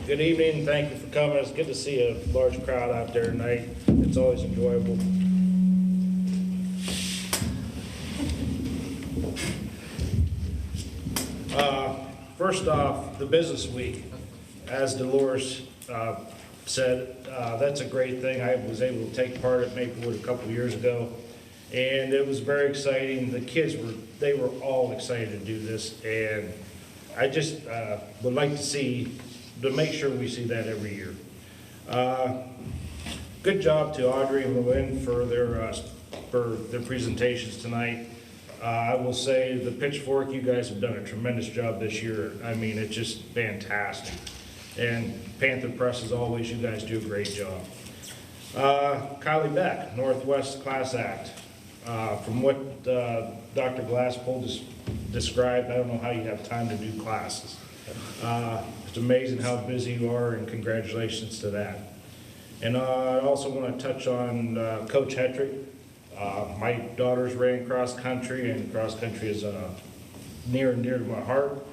good evening. Thank you for coming. It's good to see a large crowd out there tonight. It's always enjoyable. First off, the business week. as Dolores said, that's a great thing. I was able to take part at Maplewood a couple years ago, and it was very exciting. The kids they were all excited to do this, and I just would like to make sure we see that every year. Good job to Audrey and Lynn for their presentations tonight. I will say the Pitchfork, you guys have done a tremendous job this year. I mean, it's just fantastic. And Panther Press, as always, you guys do a great job. Kylie Beck, Northwest Class Act. From what Dr. Glasspool described, I don't know how you have time to do classes. It's amazing how busy you are, and congratulations to that. And I also want to touch on Coach Hetrick. My daughters ran cross country, and cross country is near and dear to my heart.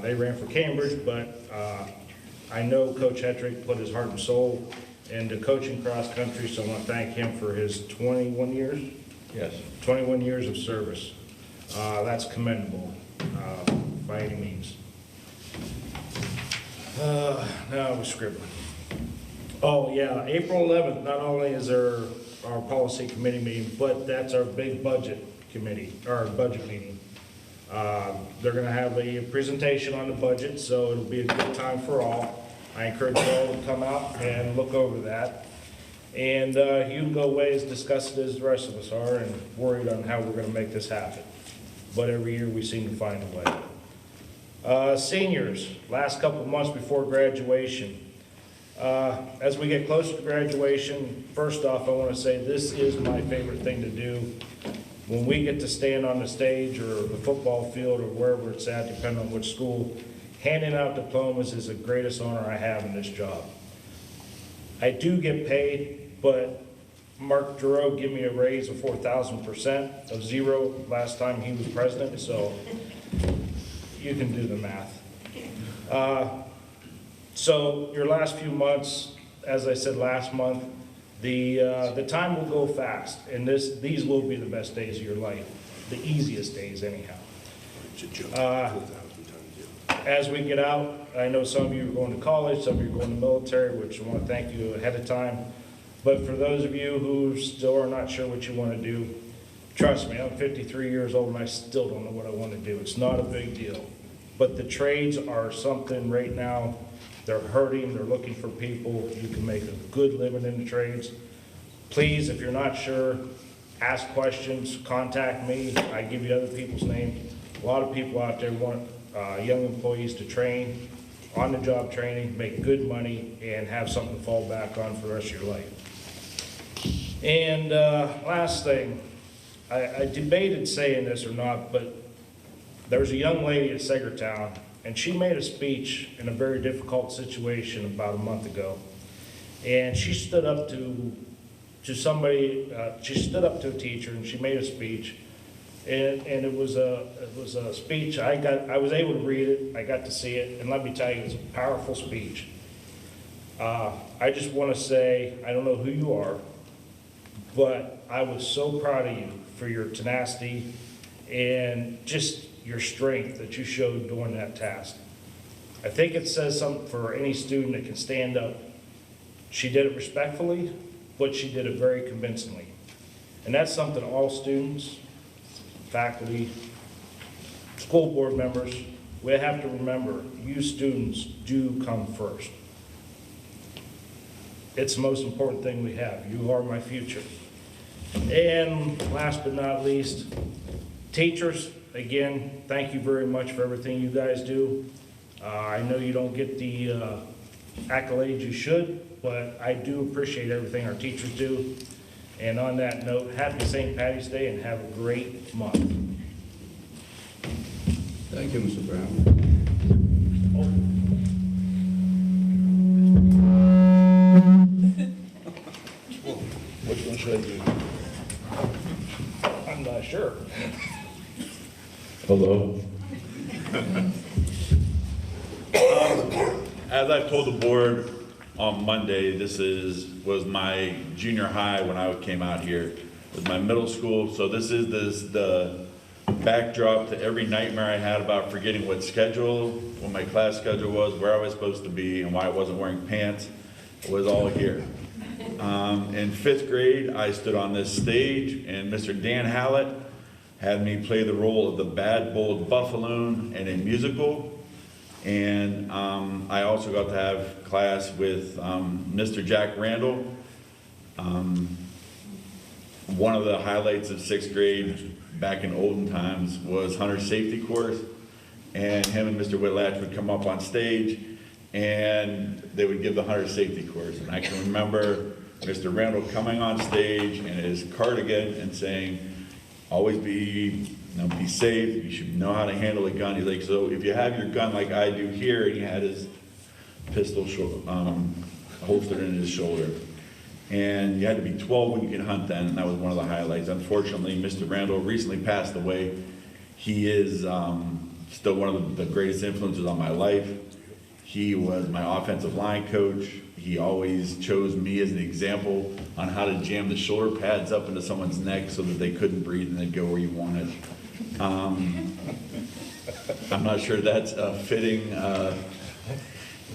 They ran for Cambridge, but I know Coach Hetrick put his heart and soul into coaching cross country, so I want to thank him for his 21 years? Yes. 21 years of service. That's commendable by any means. Now I was scribbling. Oh, yeah, April 11th, not only is there our policy committee meeting, but that's our big budget committee, our budget meeting. They're going to have a presentation on the budget, so it'll be a good time for all. I encourage you all to come out and look over that. And you can go away as disgusted as the rest of us are and worried on how we're going to make this happen. But every year we seem to find a way. Seniors, last couple of months before graduation. As we get closer to graduation, first off, I want to say this is my favorite thing to do. When we get to stand on the stage or the football field or wherever it's at, depending on which school, handing out diplomas is the greatest honor I have in this job. I do get paid, but Mark Giroux gave me a raise of 4,000% of zero last time he was president, so you can do the math. So your last few months, as I said last month, the time will go fast, and these will be the best days of your life, the easiest days anyhow. As we get out, I know some of you are going to college, some of you are going to military, which I want to thank you ahead of time. But for those of you who still are not sure what you want to do, trust me, I'm 53 years old and I still don't know what I want to do. It's not a big deal. But the trades are something right now. They're hurting, they're looking for people. You can make a good living in the trades. Please, if you're not sure, ask questions, contact me. I give you other people's names. A lot of people out there want young employees to train, on-the-job training, make good money, and have something to fall back on for the rest of your life. And last thing, I debated saying this or not, but there was a young lady at Saegertown, and she made a speech in a very difficult situation about a month ago. And she stood up to somebody, she stood up to a teacher, and she made a speech. And it was a speech, I was able to read it, I got to see it, and let me tell you, it's a powerful speech. I just want to say, I don't know who you are, but I was so proud of you for your tenacity and just your strength that you showed during that task. I think it says something for any student that can stand up. She did it respectfully, but she did it very convincingly. And that's something all students, faculty, school board members, we have to remember, you students do come first. It's the most important thing we have. You are my future. And last but not least, teachers, again, thank you very much for everything you guys do. I know you don't get the accolades you should, but I do appreciate everything our teachers do. And on that note, happy St. Patty's Day and have a great month. Thank you, Mr. Brown. Which one should I do? I'm not sure. Hello. As I've told the board on Monday, this was my junior high when I came out here. It was my middle school, so this is the backdrop to every nightmare I had about forgetting what my class schedule was, where I was supposed to be, and why I wasn't wearing pants. It was all here. In 5th grade, I stood on this stage, and Mr. Dan Hallett had me play the role of the Bad Bold Buffaloon in a musical. And I also got to have class with Mr. Jack Randall. One of the highlights of 6th grade back in olden times was hunter safety course. And him and Mr. Whitlatch would come up on stage and they would give the hunter safety course. And I can remember Mr. Randall coming on stage in his cardigan and saying, always be safe, you should know how to handle a gun. He's like, so if you have your gun like I do here, and he had his pistol holstered in his shoulder. And you had to be 12 when you could hunt then, and that was one of the highlights. Unfortunately, Mr. Randall recently passed away. He is still one of the greatest influences on my life. He was my offensive line coach. He always chose me as an example on how to jam the shoulder pads up into someone's neck so that they couldn't breathe and they'd go where you wanted. I'm not sure that's fitting.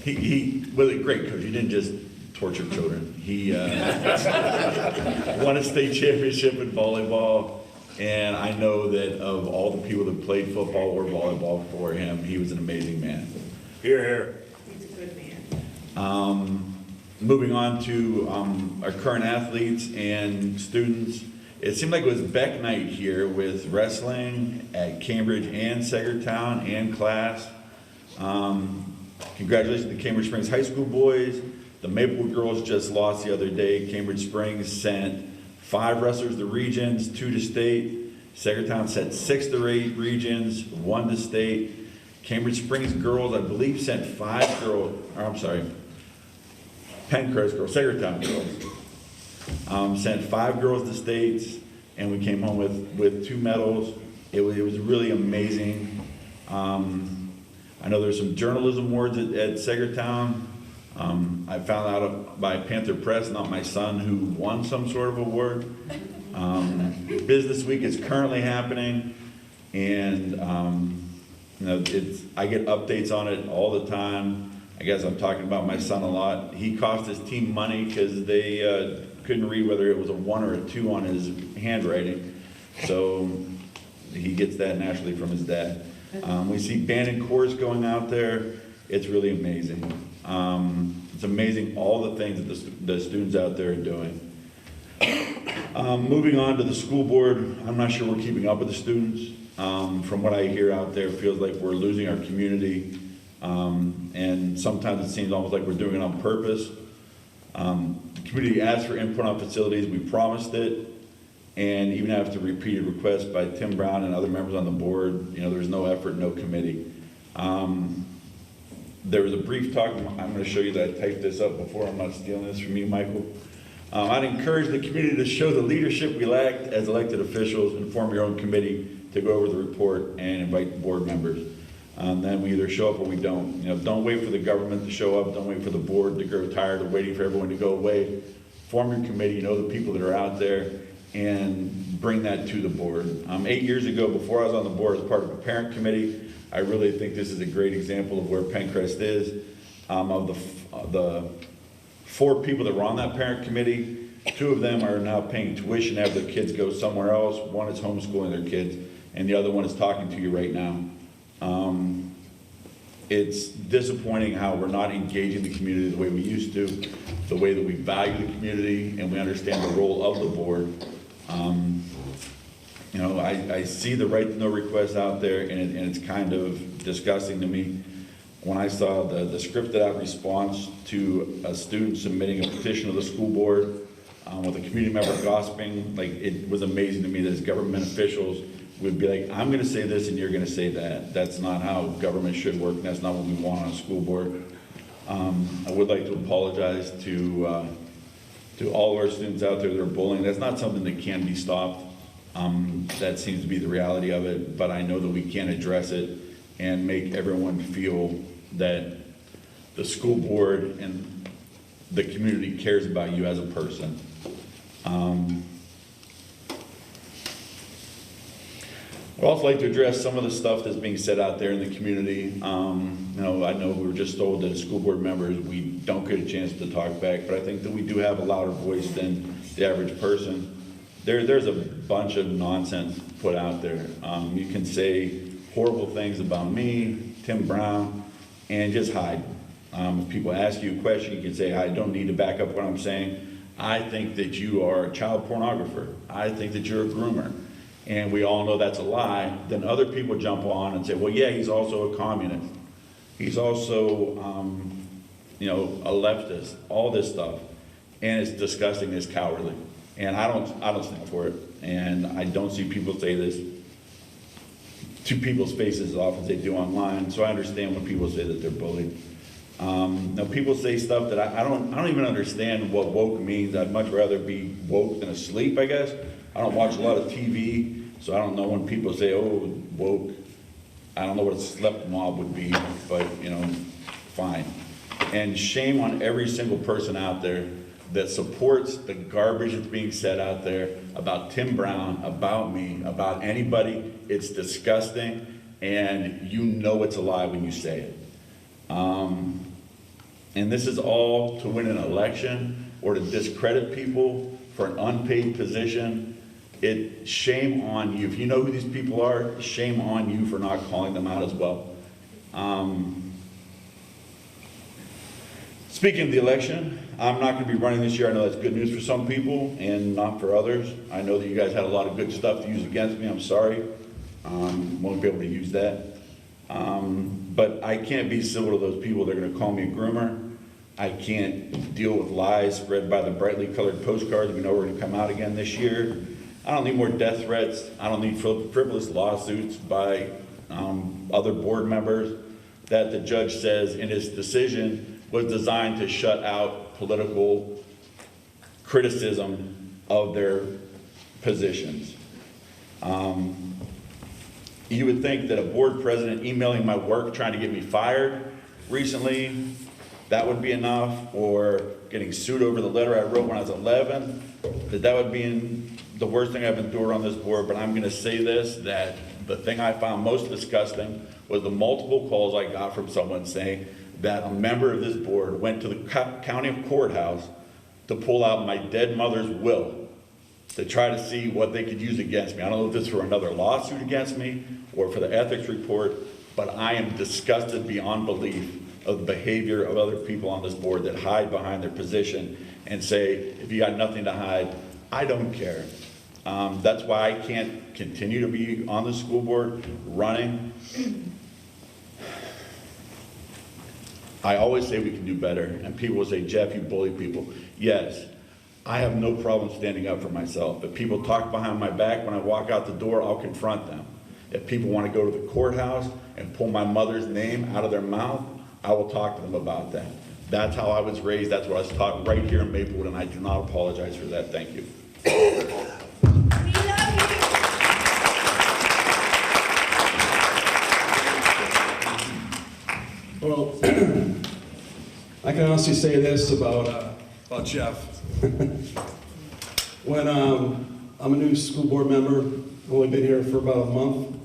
He was a great coach. He didn't just torture children. He won a state championship in volleyball, and I know that of all the people that played football or volleyball for him, he was an amazing man. Hear, hear. He's a good man. Moving on to our current athletes and students, it seemed like it was Beck night here with wrestling at Cambridge and Saegertown and class. Congratulations to the Cambridge Springs High School boys. The Maplewood girls just lost the other day. Cambridge Springs sent 5 wrestlers to regions, 2 to state. Saegertown sent 6 to regions, 1 to state. Cambridge Springs girls, I believe, sent 5 girls, or I'm sorry, PENNCREST girls, Saegertown girls, sent 5 girls to states, and we came home with 2 medals. It was really amazing. I know there's some journalism awards at Saegertown. I found out by Panther Press, not my son, who won some sort of award. Business Week is currently happening, and I get updates on it all the time. I guess I'm talking about my son a lot. He cost his team money because they couldn't read whether it was a 1 or a 2 on his handwriting. So he gets that naturally from his dad. We see band and chorus going out there. It's really amazing. It's amazing all the things that the students out there are doing. Moving on to the school board, I'm not sure we're keeping up with the students. From what I hear out there, it feels like we're losing our community. And sometimes it seems almost like we're doing it on purpose. The community asked for input on facilities, we promised it, and even after repeated requests by Tim Brown and other members on the board, there's no effort, no committee. There was a brief talk, I'm going to show you that I typed this up before, I'm not stealing this from you, Michael. I'd encourage the community to show the leadership we lacked as elected officials and form your own committee to go over the report and invite board members. Then we either show up or we don't. Don't wait for the government to show up. Don't wait for the board to grow tired of waiting for everyone to go away. Form your committee, know the people that are out there, and bring that to the board. 8 years ago, before I was on the board as part of a parent committee, I really think this is a great example of where PENNCREST is. Of the 4 people that were on that parent committee, 2 of them are now paying tuition to have their kids go somewhere else. 1 is homeschooling their kids, and the other one is talking to you right now. It's disappointing how we're not engaging the community the way we used to, the way that we value the community, and we understand the role of the board. I see the right to know requests out there, and it's kind of disgusting to me. When I saw the scripted out response to a student submitting a petition to the school board with a community member gossiping, it was amazing to me that as government officials would be like, I'm going to say this and you're going to say that. That's not how government should work, and that's not what we want on a school board. I would like to apologize to all of our students out there that are bullying. That's not something that can be stopped. That seems to be the reality of it, but I know that we can address it and make everyone feel that the school board and the community cares about you as a person. I'd also like to address some of the stuff that's being said out there in the community. I know we were just told that as school board members, we don't get a chance to talk back, but I think that we do have a louder voice than the average person. There's a bunch of nonsense put out there. You can say horrible things about me, Tim Brown, and just hide. If people ask you a question, you can say, I don't need to back up what I'm saying. I think that you are a child pornographer. I think that you're a groomer. And we all know that's a lie. Then other people jump on and say, well, yeah, he's also a communist. He's also, a leftist, all this stuff. And it's disgusting, it's cowardly. And I don't stand for it. And I don't see people say this to people's faces as often as they do online. So I understand when people say that they're bullied. Now people say stuff that I don't even understand what woke means. I'd much rather be woke than asleep, I guess. I don't watch a lot of TV, so I don't know when people say, oh, woke. I don't know what a slept mob would be, but fine. And shame on every single person out there that supports the garbage that's being said out there about Tim Brown, about me, about anybody. It's disgusting, and you know it's a lie when you say it. And this is all to win an election or to discredit people for an unpaid position. Shame on you. If you know who these people are, shame on you for not calling them out as well. Speaking of the election, I'm not going to be running this year. I know that's good news for some people and not for others. I know that you guys had a lot of good stuff to use against me. I'm sorry. Won't be able to use that. But I can't be civil to those people. They're going to call me a groomer. I can't deal with lies spread by the brightly colored postcards we know are going to come out again this year. I don't need more death threats. I don't need frivolous lawsuits by other board members that the judge says in his decision was designed to shut out political criticism of their positions. You would think that a board president emailing my work trying to get me fired recently, that would be enough, or getting sued over the letter I wrote when I was 11, that would be the worst thing I've endured on this board. But I'm going to say this, that the thing I found most disgusting was the multiple calls I got from someone saying that a member of this board went to the county courthouse to pull out my dead mother's will to try to see what they could use against me. I don't know if this is for another lawsuit against me or for the ethics report, but I am disgusted beyond belief of the behavior of other people on this board that hide behind their position and say, if you got nothing to hide, I don't care. That's why I can't continue to be on the school board running. I always say we can do better, and people will say, Jeff, you bully people. Yes, I have no problem standing up for myself. If people talk behind my back when I walk out the door, I'll confront them. If people want to go to the courthouse and pull my mother's name out of their mouth, I will talk to them about that. That's how I was raised. That's what I was taught right here in Maplewood, and I do not apologize for that. Thank you. Well, I can honestly say this about Jeff. When I'm a new school board member, I've only been here for about a month,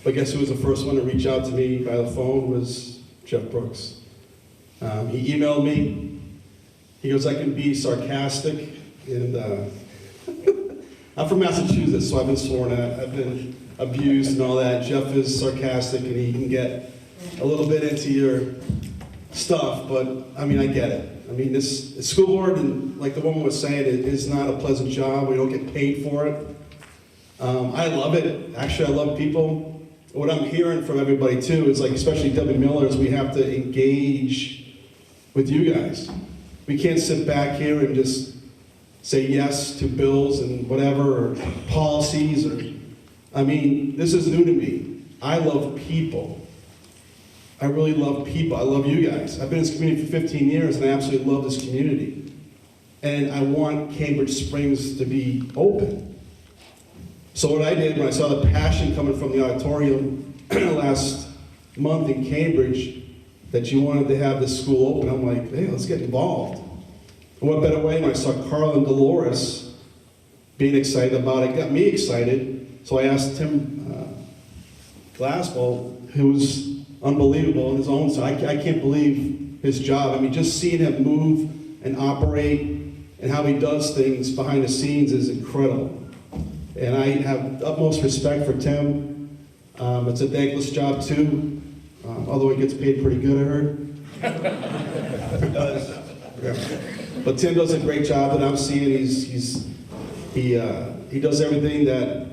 but guess who was the first one to reach out to me by the phone was Jeff Brooks. He emailed me. He goes, I can be sarcastic, and I'm from Massachusetts, so I've been sworn at, I've been abused and all that. Jeff is sarcastic, and he can get a little bit into your stuff, but I mean, I get it. I mean, this school board, and like the woman was saying, it is not a pleasant job. We don't get paid for it. I love it. Actually, I love people. What I'm hearing from everybody too is, like, especially Debbie Miller, is we have to engage with you guys. We can't sit back here and just say yes to bills and whatever, or policies, or, I mean, this is new to me. I love people. I really love people. I love you guys. I've been in this community for 15 years, and I absolutely love this community. And I want Cambridge Springs to be open. So what I did when I saw the passion coming from the auditorium last month in Cambridge, that you wanted to have this school open, I'm like, hey, let's get involved. And what better way when I saw Carl and Dolores being excited about it, got me excited. So I asked Tim Glassball, who's unbelievable in his own side. I can't believe his job. I mean, just seeing him move and operate and how he does things behind the scenes is incredible. And I have utmost respect for Tim. It's a thankless job too, although he gets paid pretty good, I heard. He does. But Tim does a great job that I'm seeing. He does everything that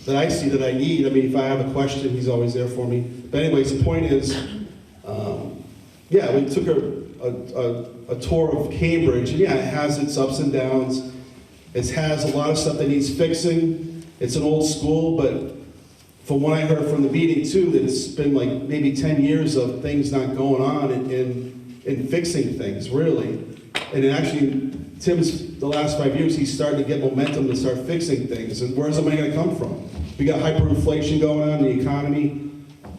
I see that I need. I mean, if I have a question, he's always there for me. But anyways, the point is, yeah, we took a tour of Cambridge, and yeah, it has its ups and downs. It has a lot of stuff that needs fixing. It's an old school, but from what I heard from the meeting too, that it's been like maybe 10 years of things not going on in fixing things, really. And actually, Tim's, the last 5 years, he's starting to get momentum to start fixing things. And where's the money gonna come from? We got hyperinflation going on in the economy.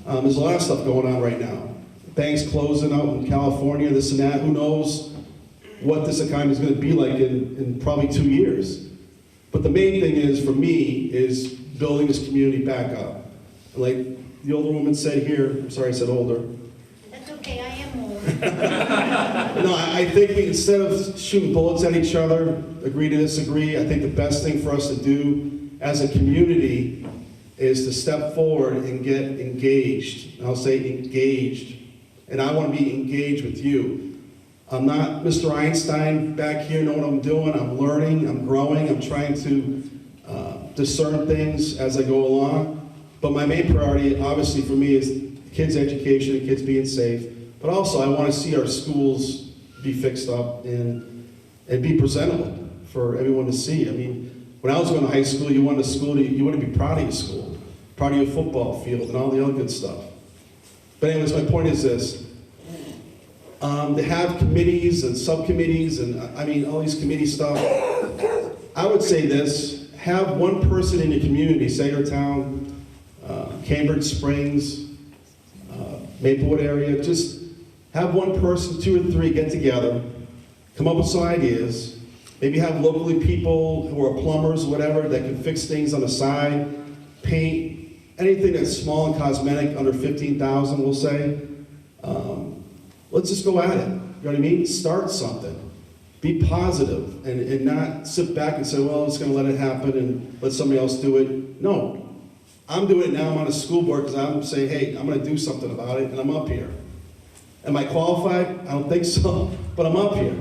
There's a lot of stuff going on right now. Banks closing out in California, this and that. Who knows what this economy is going to be like in probably 2 years. But the main thing is, for me, is building this community back up. Like the older woman said here, I'm sorry I said older. That's okay, I am old. No, I think instead of shooting bullets at each other, agree to disagree, I think the best thing for us to do as a community is to step forward and get engaged. And I'll say engaged. And I want to be engaged with you. I'm not Mr. Einstein back here, know what I'm doing. I'm learning, I'm growing, I'm trying to discern things as I go along. But my main priority, obviously, for me is kids' education and kids being safe. But also, I want to see our schools be fixed up and be presentable for everyone to see. I mean, when I was going to high school, you wanted to be proud of your school, proud of your football field and all the other good stuff. But anyways, my point is this. They have committees and subcommittees and, I mean, all these committee stuff. I would say this, have one person in your community, Saegertown, Cambridge Springs, Maplewood area, just have one person, 2 or 3 get together, come up with some ideas, maybe have locally people who are plumbers, whatever, that can fix things on the side, paint, anything that's small and cosmetic, under 15,000, we'll say. Let's just go at it. You know what I mean? Start something. Be positive and not sit back and say, well, I'm just going to let it happen and let somebody else do it. No. I'm doing it now. I'm on a school board because I'm saying, hey, I'm going to do something about it, and I'm up here. Am I qualified? I don't think so, but I'm up here.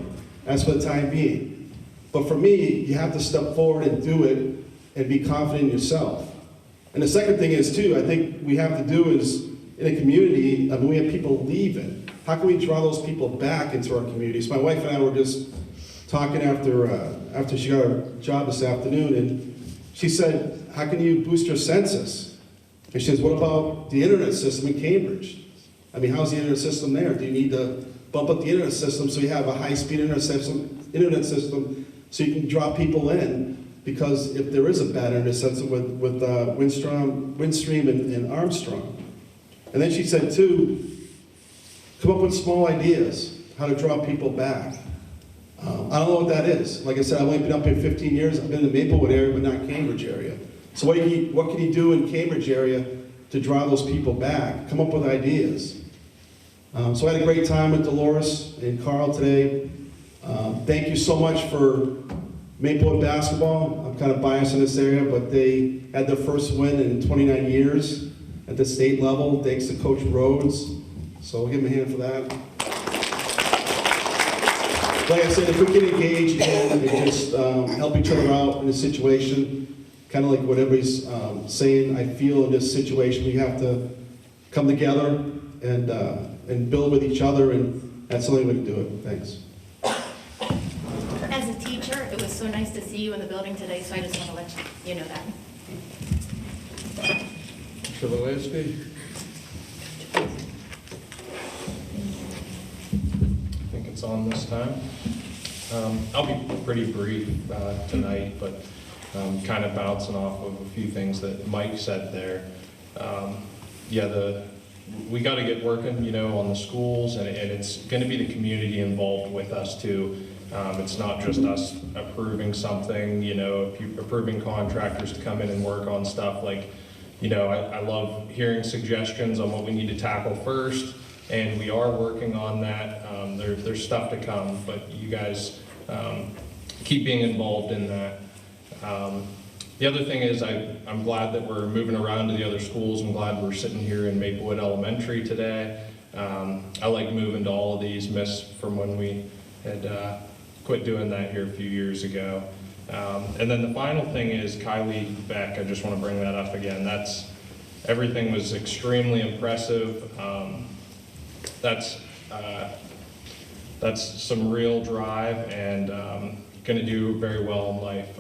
That's for the time being. But for me, you have to step forward and do it and be confident in yourself. And the second thing is, too, I think we have to do is, in a community, I mean, we have people leaving. How can we draw those people back into our communities? My wife and I were just talking after she got her job this afternoon, and she said, how can you boost your census? And she says, what about the internet system in Cambridge? I mean, how's the internet system there? Do you need to bump up the internet system so you have a high-speed internet system so you can draw people in? Because if there is a bad internet system with Windstream and Armstrong. And then she said, too, come up with small ideas, how to draw people back. I don't know what that is. Like I said, I've only been up here 15 years. I've been in the Maplewood area, but not Cambridge area. So what can you do in Cambridge area to draw those people back? Come up with ideas. So I had a great time with Dolores and Carl today. Thank you so much for Maplewood basketball. I'm kind of biased in this area, but they had their first win in 29 years at the state level, thanks to Coach Rhodes. So we'll give him a hand for that. Like I said, if we can engage and just help each other out in a situation, kind of like what everybody's saying, I feel in this situation, we have to come together and build with each other, and that's the only way to do it. Thanks. As a teacher, it was so nice to see you in the building today, so I just want to let you know that. Mr. Lewinsky? I think it's on this time. I'll be pretty brief tonight, but kind of bouncing off of a few things that Mike said there. We got to get working, on the schools, and it's going to be the community involved with us too. It's not just us approving something, approving contractors to come in and work on stuff. Like I love hearing suggestions on what we need to tackle first, and we are working on that. There's stuff to come, but you guys keep being involved in that. The other thing is I'm glad that we're moving around to the other schools. I'm glad we're sitting here in Maplewood Elementary today. I like moving to all of these, from when we had quit doing that here a few years ago. And then the final thing is Kylie Beck. I just want to bring that up again. Everything was extremely impressive. That's some real drive, and going to do very well in life.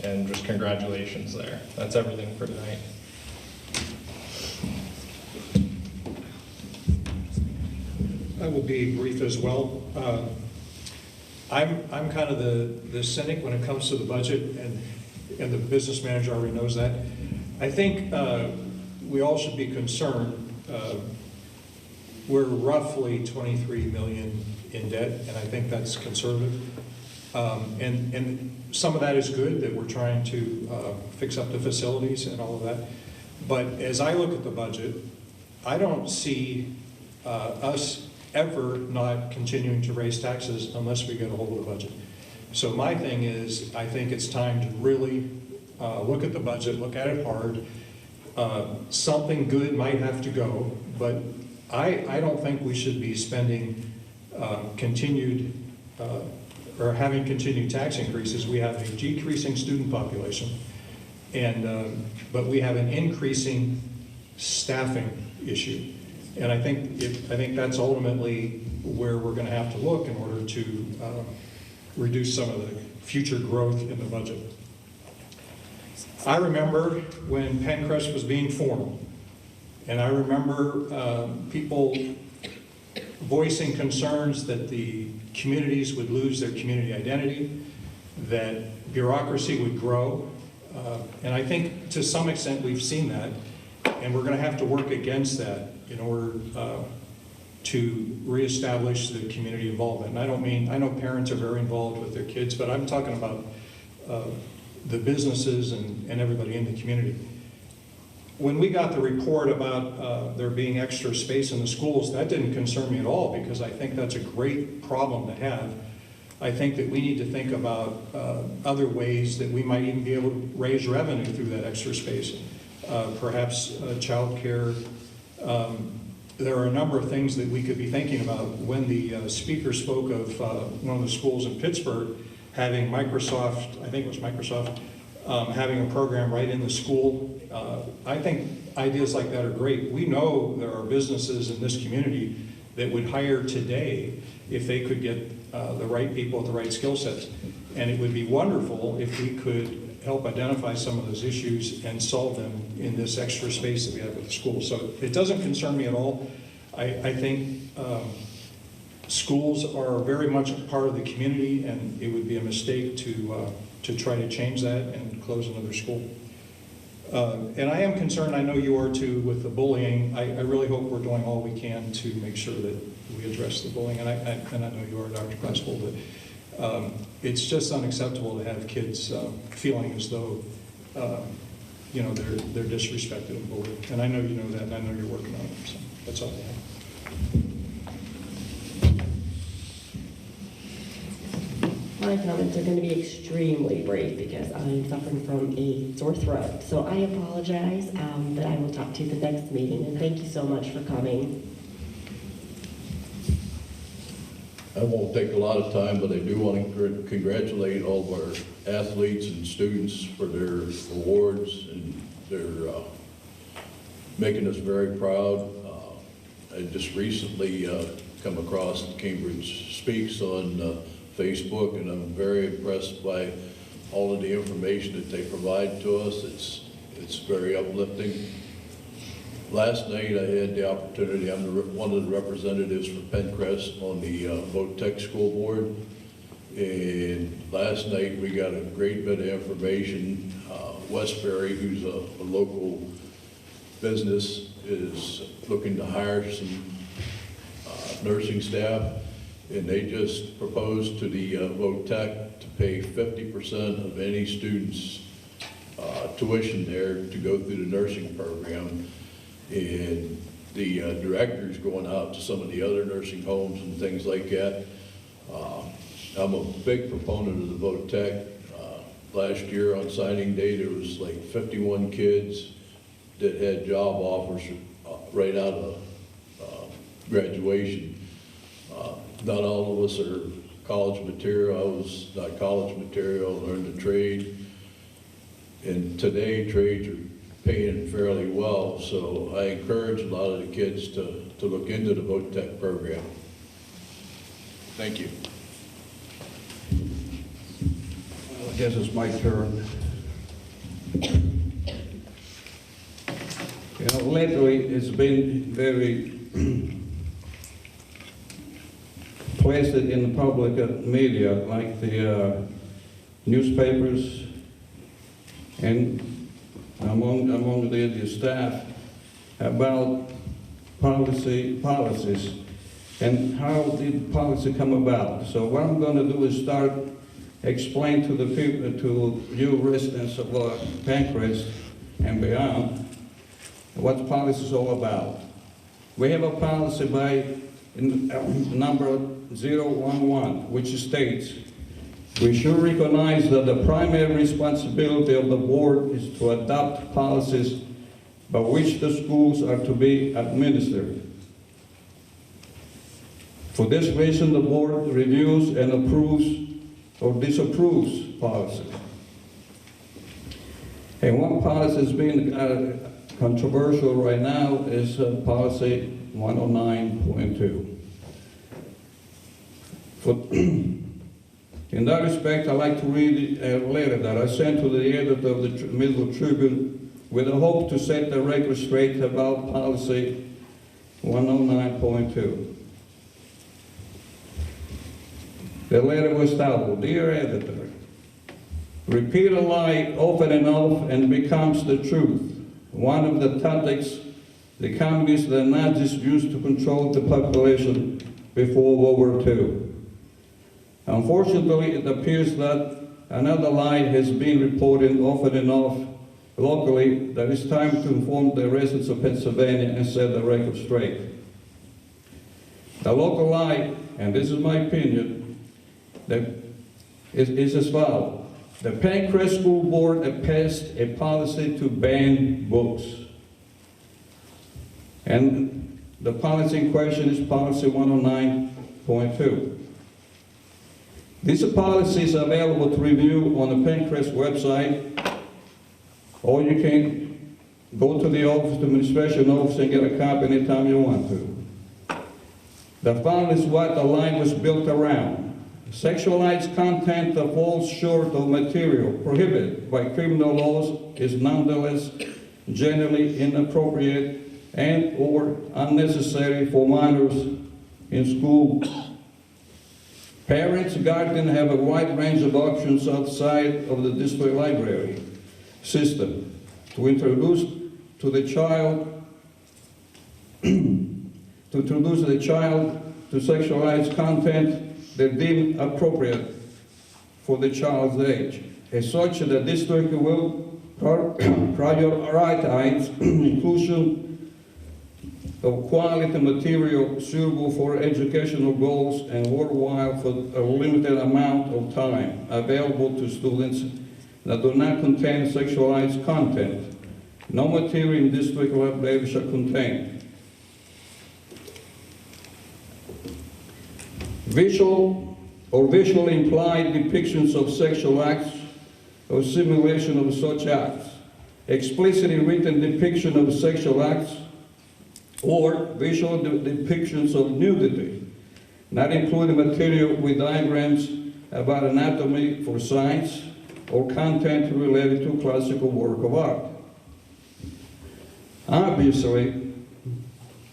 And just congratulations there. That's everything for tonight. I will be brief as well. I'm kind of the cynic when it comes to the budget, and the business manager already knows that. I think we all should be concerned. We're roughly 23 million in debt, and I think that's conservative. And some of that is good, that we're trying to fix up the facilities and all of that. But as I look at the budget, I don't see us ever not continuing to raise taxes unless we get a hold of the budget. So my thing is, I think it's time to really look at the budget, look at it hard. Something good might have to go, but I don't think we should be spending or having continued tax increases. We have a decreasing student population, but we have an increasing staffing issue. And I think that's ultimately where we're going to have to look in order to reduce some of the future growth in the budget. I remember when PENNCREST was being formed, and I remember people voicing concerns that the communities would lose their community identity, that bureaucracy would grow, and I think to some extent we've seen that, and we're going to have to work against that in order to reestablish the community involvement. And I know parents are very involved with their kids, but I'm talking about the businesses and everybody in the community. When we got the report about there being extra space in the schools, that didn't concern me at all, because I think that's a great problem to have. I think that we need to think about other ways that we might even be able to raise revenue through that extra space. Perhaps childcare. There are a number of things that we could be thinking about. When the speaker spoke of one of the schools in Pittsburgh having Microsoft, I think it was Microsoft, having a program right in the school, I think ideas like that are great. We know there are businesses in this community that would hire today if they could get the right people with the right skill sets. And it would be wonderful if we could help identify some of those issues and solve them in this extra space that we have with the school. So it doesn't concern me at all. I think schools are very much a part of the community, and it would be a mistake to try to change that and close another school. And I am concerned, I know you are too, with the bullying. I really hope we're doing all we can to make sure that we address the bullying, and I know you are, Dr. Glasspool, but it's just unacceptable to have kids feeling as though they're disrespected and bullied. And I know you know that, and I know you're working on it. So that's all I have. My comments are going to be extremely brief because I'm suffering from a sore throat. So I apologize, but I will talk to you the next meeting, and thank you so much for coming. I won't take a lot of time, but I do want to congratulate all of our athletes and students for their awards, and they're making us very proud. I just recently come across Cambridge Speaks on Facebook, and I'm very impressed by all of the information that they provide to us. It's very uplifting. Last night I had the opportunity, I'm one of the representatives for PENNCREST on the Vote Tech School Board, and last night we got a great bit of information. Westbury, who's a local business, is looking to hire some nursing staff, and they just proposed to the Vote Tech to pay 50% of any student's tuition there to go through the nursing program. And the director's going out to some of the other nursing homes and things like that. I'm a big proponent of the Vote Tech. Last year on signing day, there was like 51 kids that had job offers right out of graduation. Not all of us are college material. I was not college material, learned a trade. And today, trades are paying fairly well, so I encourage a lot of the kids to look into the Vote Tech program. Thank you. I guess it's my turn. You know, lately it's been very placed in the public media, like the newspapers and among the staff, about policies and how did policy come about. So what I'm going to do is start explain to the people, to you residents of PENNCREST and beyond, what policy is all about. We have a policy by number 011, which states, we should recognize that the primary responsibility of the board is to adopt policies by which the schools are to be administered. For this reason, the board reviews and approves or disapproves policy. And one policy that's been controversial right now is policy 109.2. In that respect, I'd like to read a letter that I sent to the editor of the Middle Tribune with a hope to set the record straight about policy 109.2. The letter was titled, Dear Editor, repeat a lie often enough and it becomes the truth. One of the tactics the communists and Nazis used to control the population before World War II. Unfortunately, it appears that another lie has been reported often enough locally that it's time to inform the residents of Pennsylvania and set the record straight. The local lie, and this is my opinion, is as follows. The PENNCREST School Board has passed a policy to ban books. And the policy in question is policy 109.2. This policy is available to review on the PENNCREST website, or you can go to the office, the administration office, and get a copy anytime you want to. The following is what the line was built around. Sexualized content that falls short of material prohibited by criminal laws is nonetheless generally inappropriate and or unnecessary for minors in school. Parents and guardians have a wide range of options outside of the district library system to introduce to the child to sexualized content they deem appropriate for the child's age. As such, the district will prioritize inclusion of quality material suitable for educational goals and worthwhile for a limited amount of time available to students that do not contain sexualized content. No material in district library shall contain visual or visually implied depictions of sexual acts or simulation of such acts, explicitly written depiction of sexual acts, or visual depictions of nudity, not including material with diagrams about anatomy for science or content related to classical work of art. Obviously,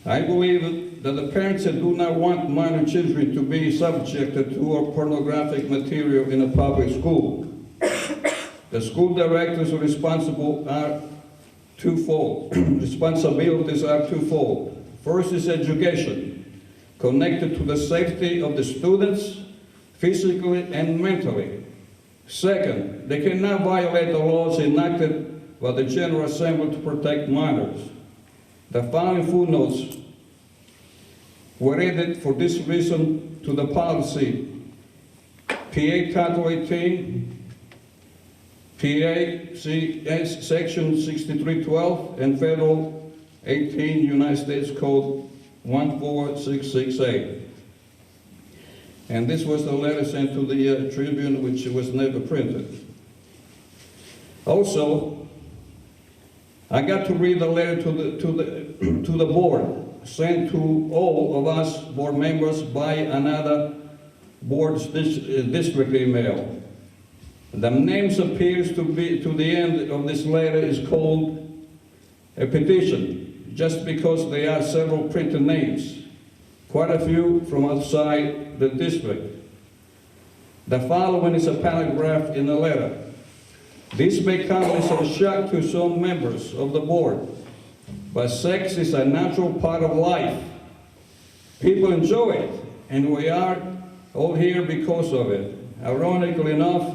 I believe that the parents that do not want minor children to be subjected to pornographic material in a public school. The school directors responsibilities are twofold. First is education, connected to the safety of the students, physically and mentally. Second, they cannot violate the laws enacted by the General Assembly to protect minors. The following footnotes were added for this reason to the policy. PA Title 18, PA Section 6312, and Federal 18 United States Code 14668. And this was the letter sent to the Tribune, which was never printed. Also, I got to read the letter to the board, sent to all of us board members by another board's district email. The names appears to be to the end of this letter is called a petition, just because there are several printed names, quite a few from outside the district. The following is a paragraph in the letter. This may come as a shock to some members of the board, but sex is a natural part of life. People enjoy it, and we are all here because of it. Ironically enough,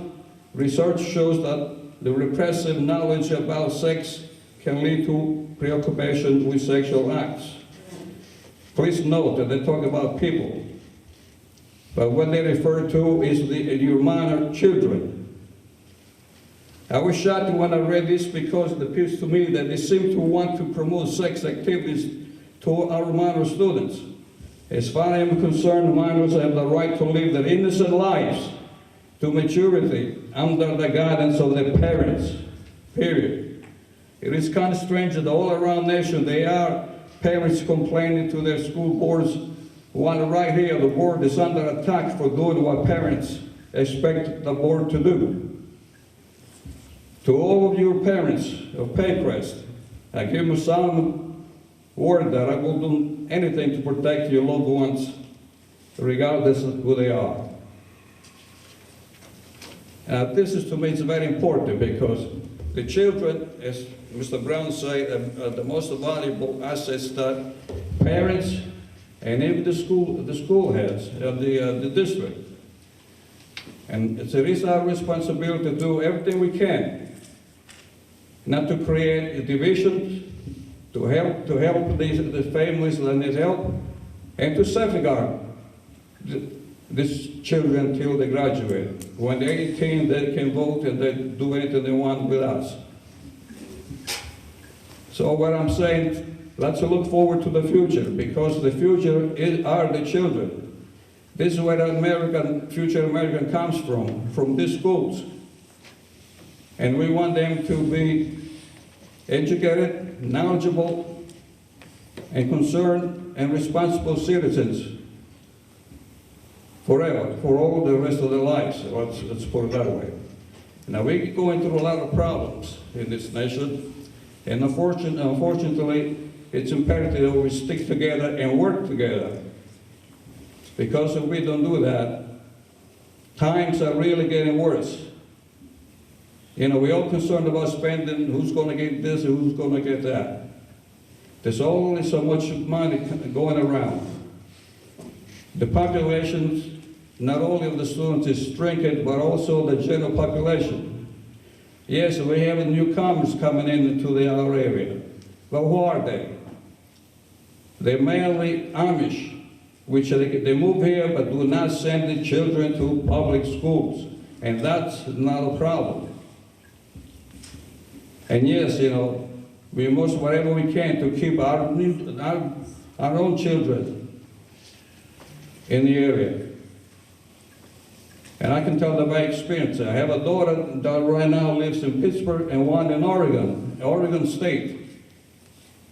research shows that the repressive knowledge about sex can lead to preoccupation with sexual acts. Please note that they talk about people, but what they refer to is your minor children. I was shocked when I read this because it appears to me that they seem to want to promote sex activities to our minor students. As far as I am concerned, minors have the right to live their innocent lives to maturity under the guidance of their parents, period. It is kind of strange that all around the nation there are parents complaining to their school boards, while right here the board is under attack for doing what parents expect the board to do. To all of your parents of PENNCREST, I give you solemn word that I will do anything to protect your loved ones, regardless of who they are. This is, to me, it's very important because the children, as Mr. Brown said, are the most valuable assets that parents and even the school heads of the district. And it is our responsibility to do everything we can not to create a division, to help the families that need help, and to safeguard these children until they graduate. When they're 18, they can vote and they do anything they want with us. So what I'm saying, let's look forward to the future, because the future are the children. This is where future American comes from these schools. And we want them to be educated, knowledgeable, and concerned and responsible citizens forever, for all the rest of their lives. Let's put it that way. Now, we're going through a lot of problems in this nation, and unfortunately, it's imperative that we stick together and work together. Because if we don't do that, times are really getting worse. You know, we're all concerned about spending, who's going to get this and who's going to get that. There's only so much money going around. The population, not only of the students, is shrinking, but also the general population. Yes, we have newcomers coming into our area, but who are they? They're mainly Amish, which they move here but do not send the children to public schools, and that's not a problem. And yes, you know, we must whatever we can to keep our own children in the area. And I can tell that by experience. I have a daughter that right now lives in Pittsburgh and one in Oregon State.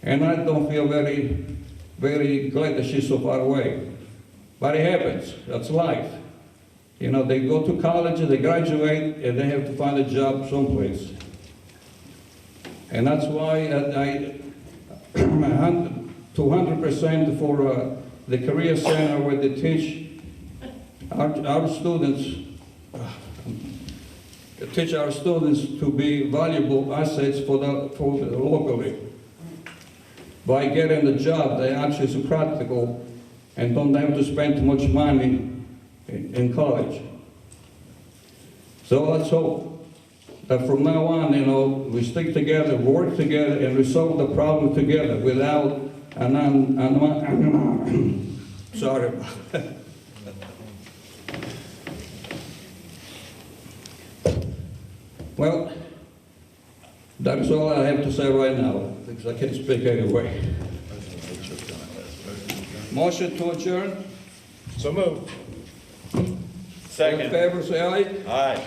And I don't feel very glad that she's so far away. But it happens, that's life. You know, they go to college, they graduate, and they have to find a job someplace. And that's why I 200% for the Career Center, where they teach our students to be valuable assets for the locally. By getting the job, they actually is practical and don't have to spend too much money in college. So let's hope that from now on, you know, we stick together, work together, and resolve the problem together without sorry. Well, that's all I have to say right now, because I can't speak anyway. Motion to adjourn? So moved. All in favor, say aye. Aye.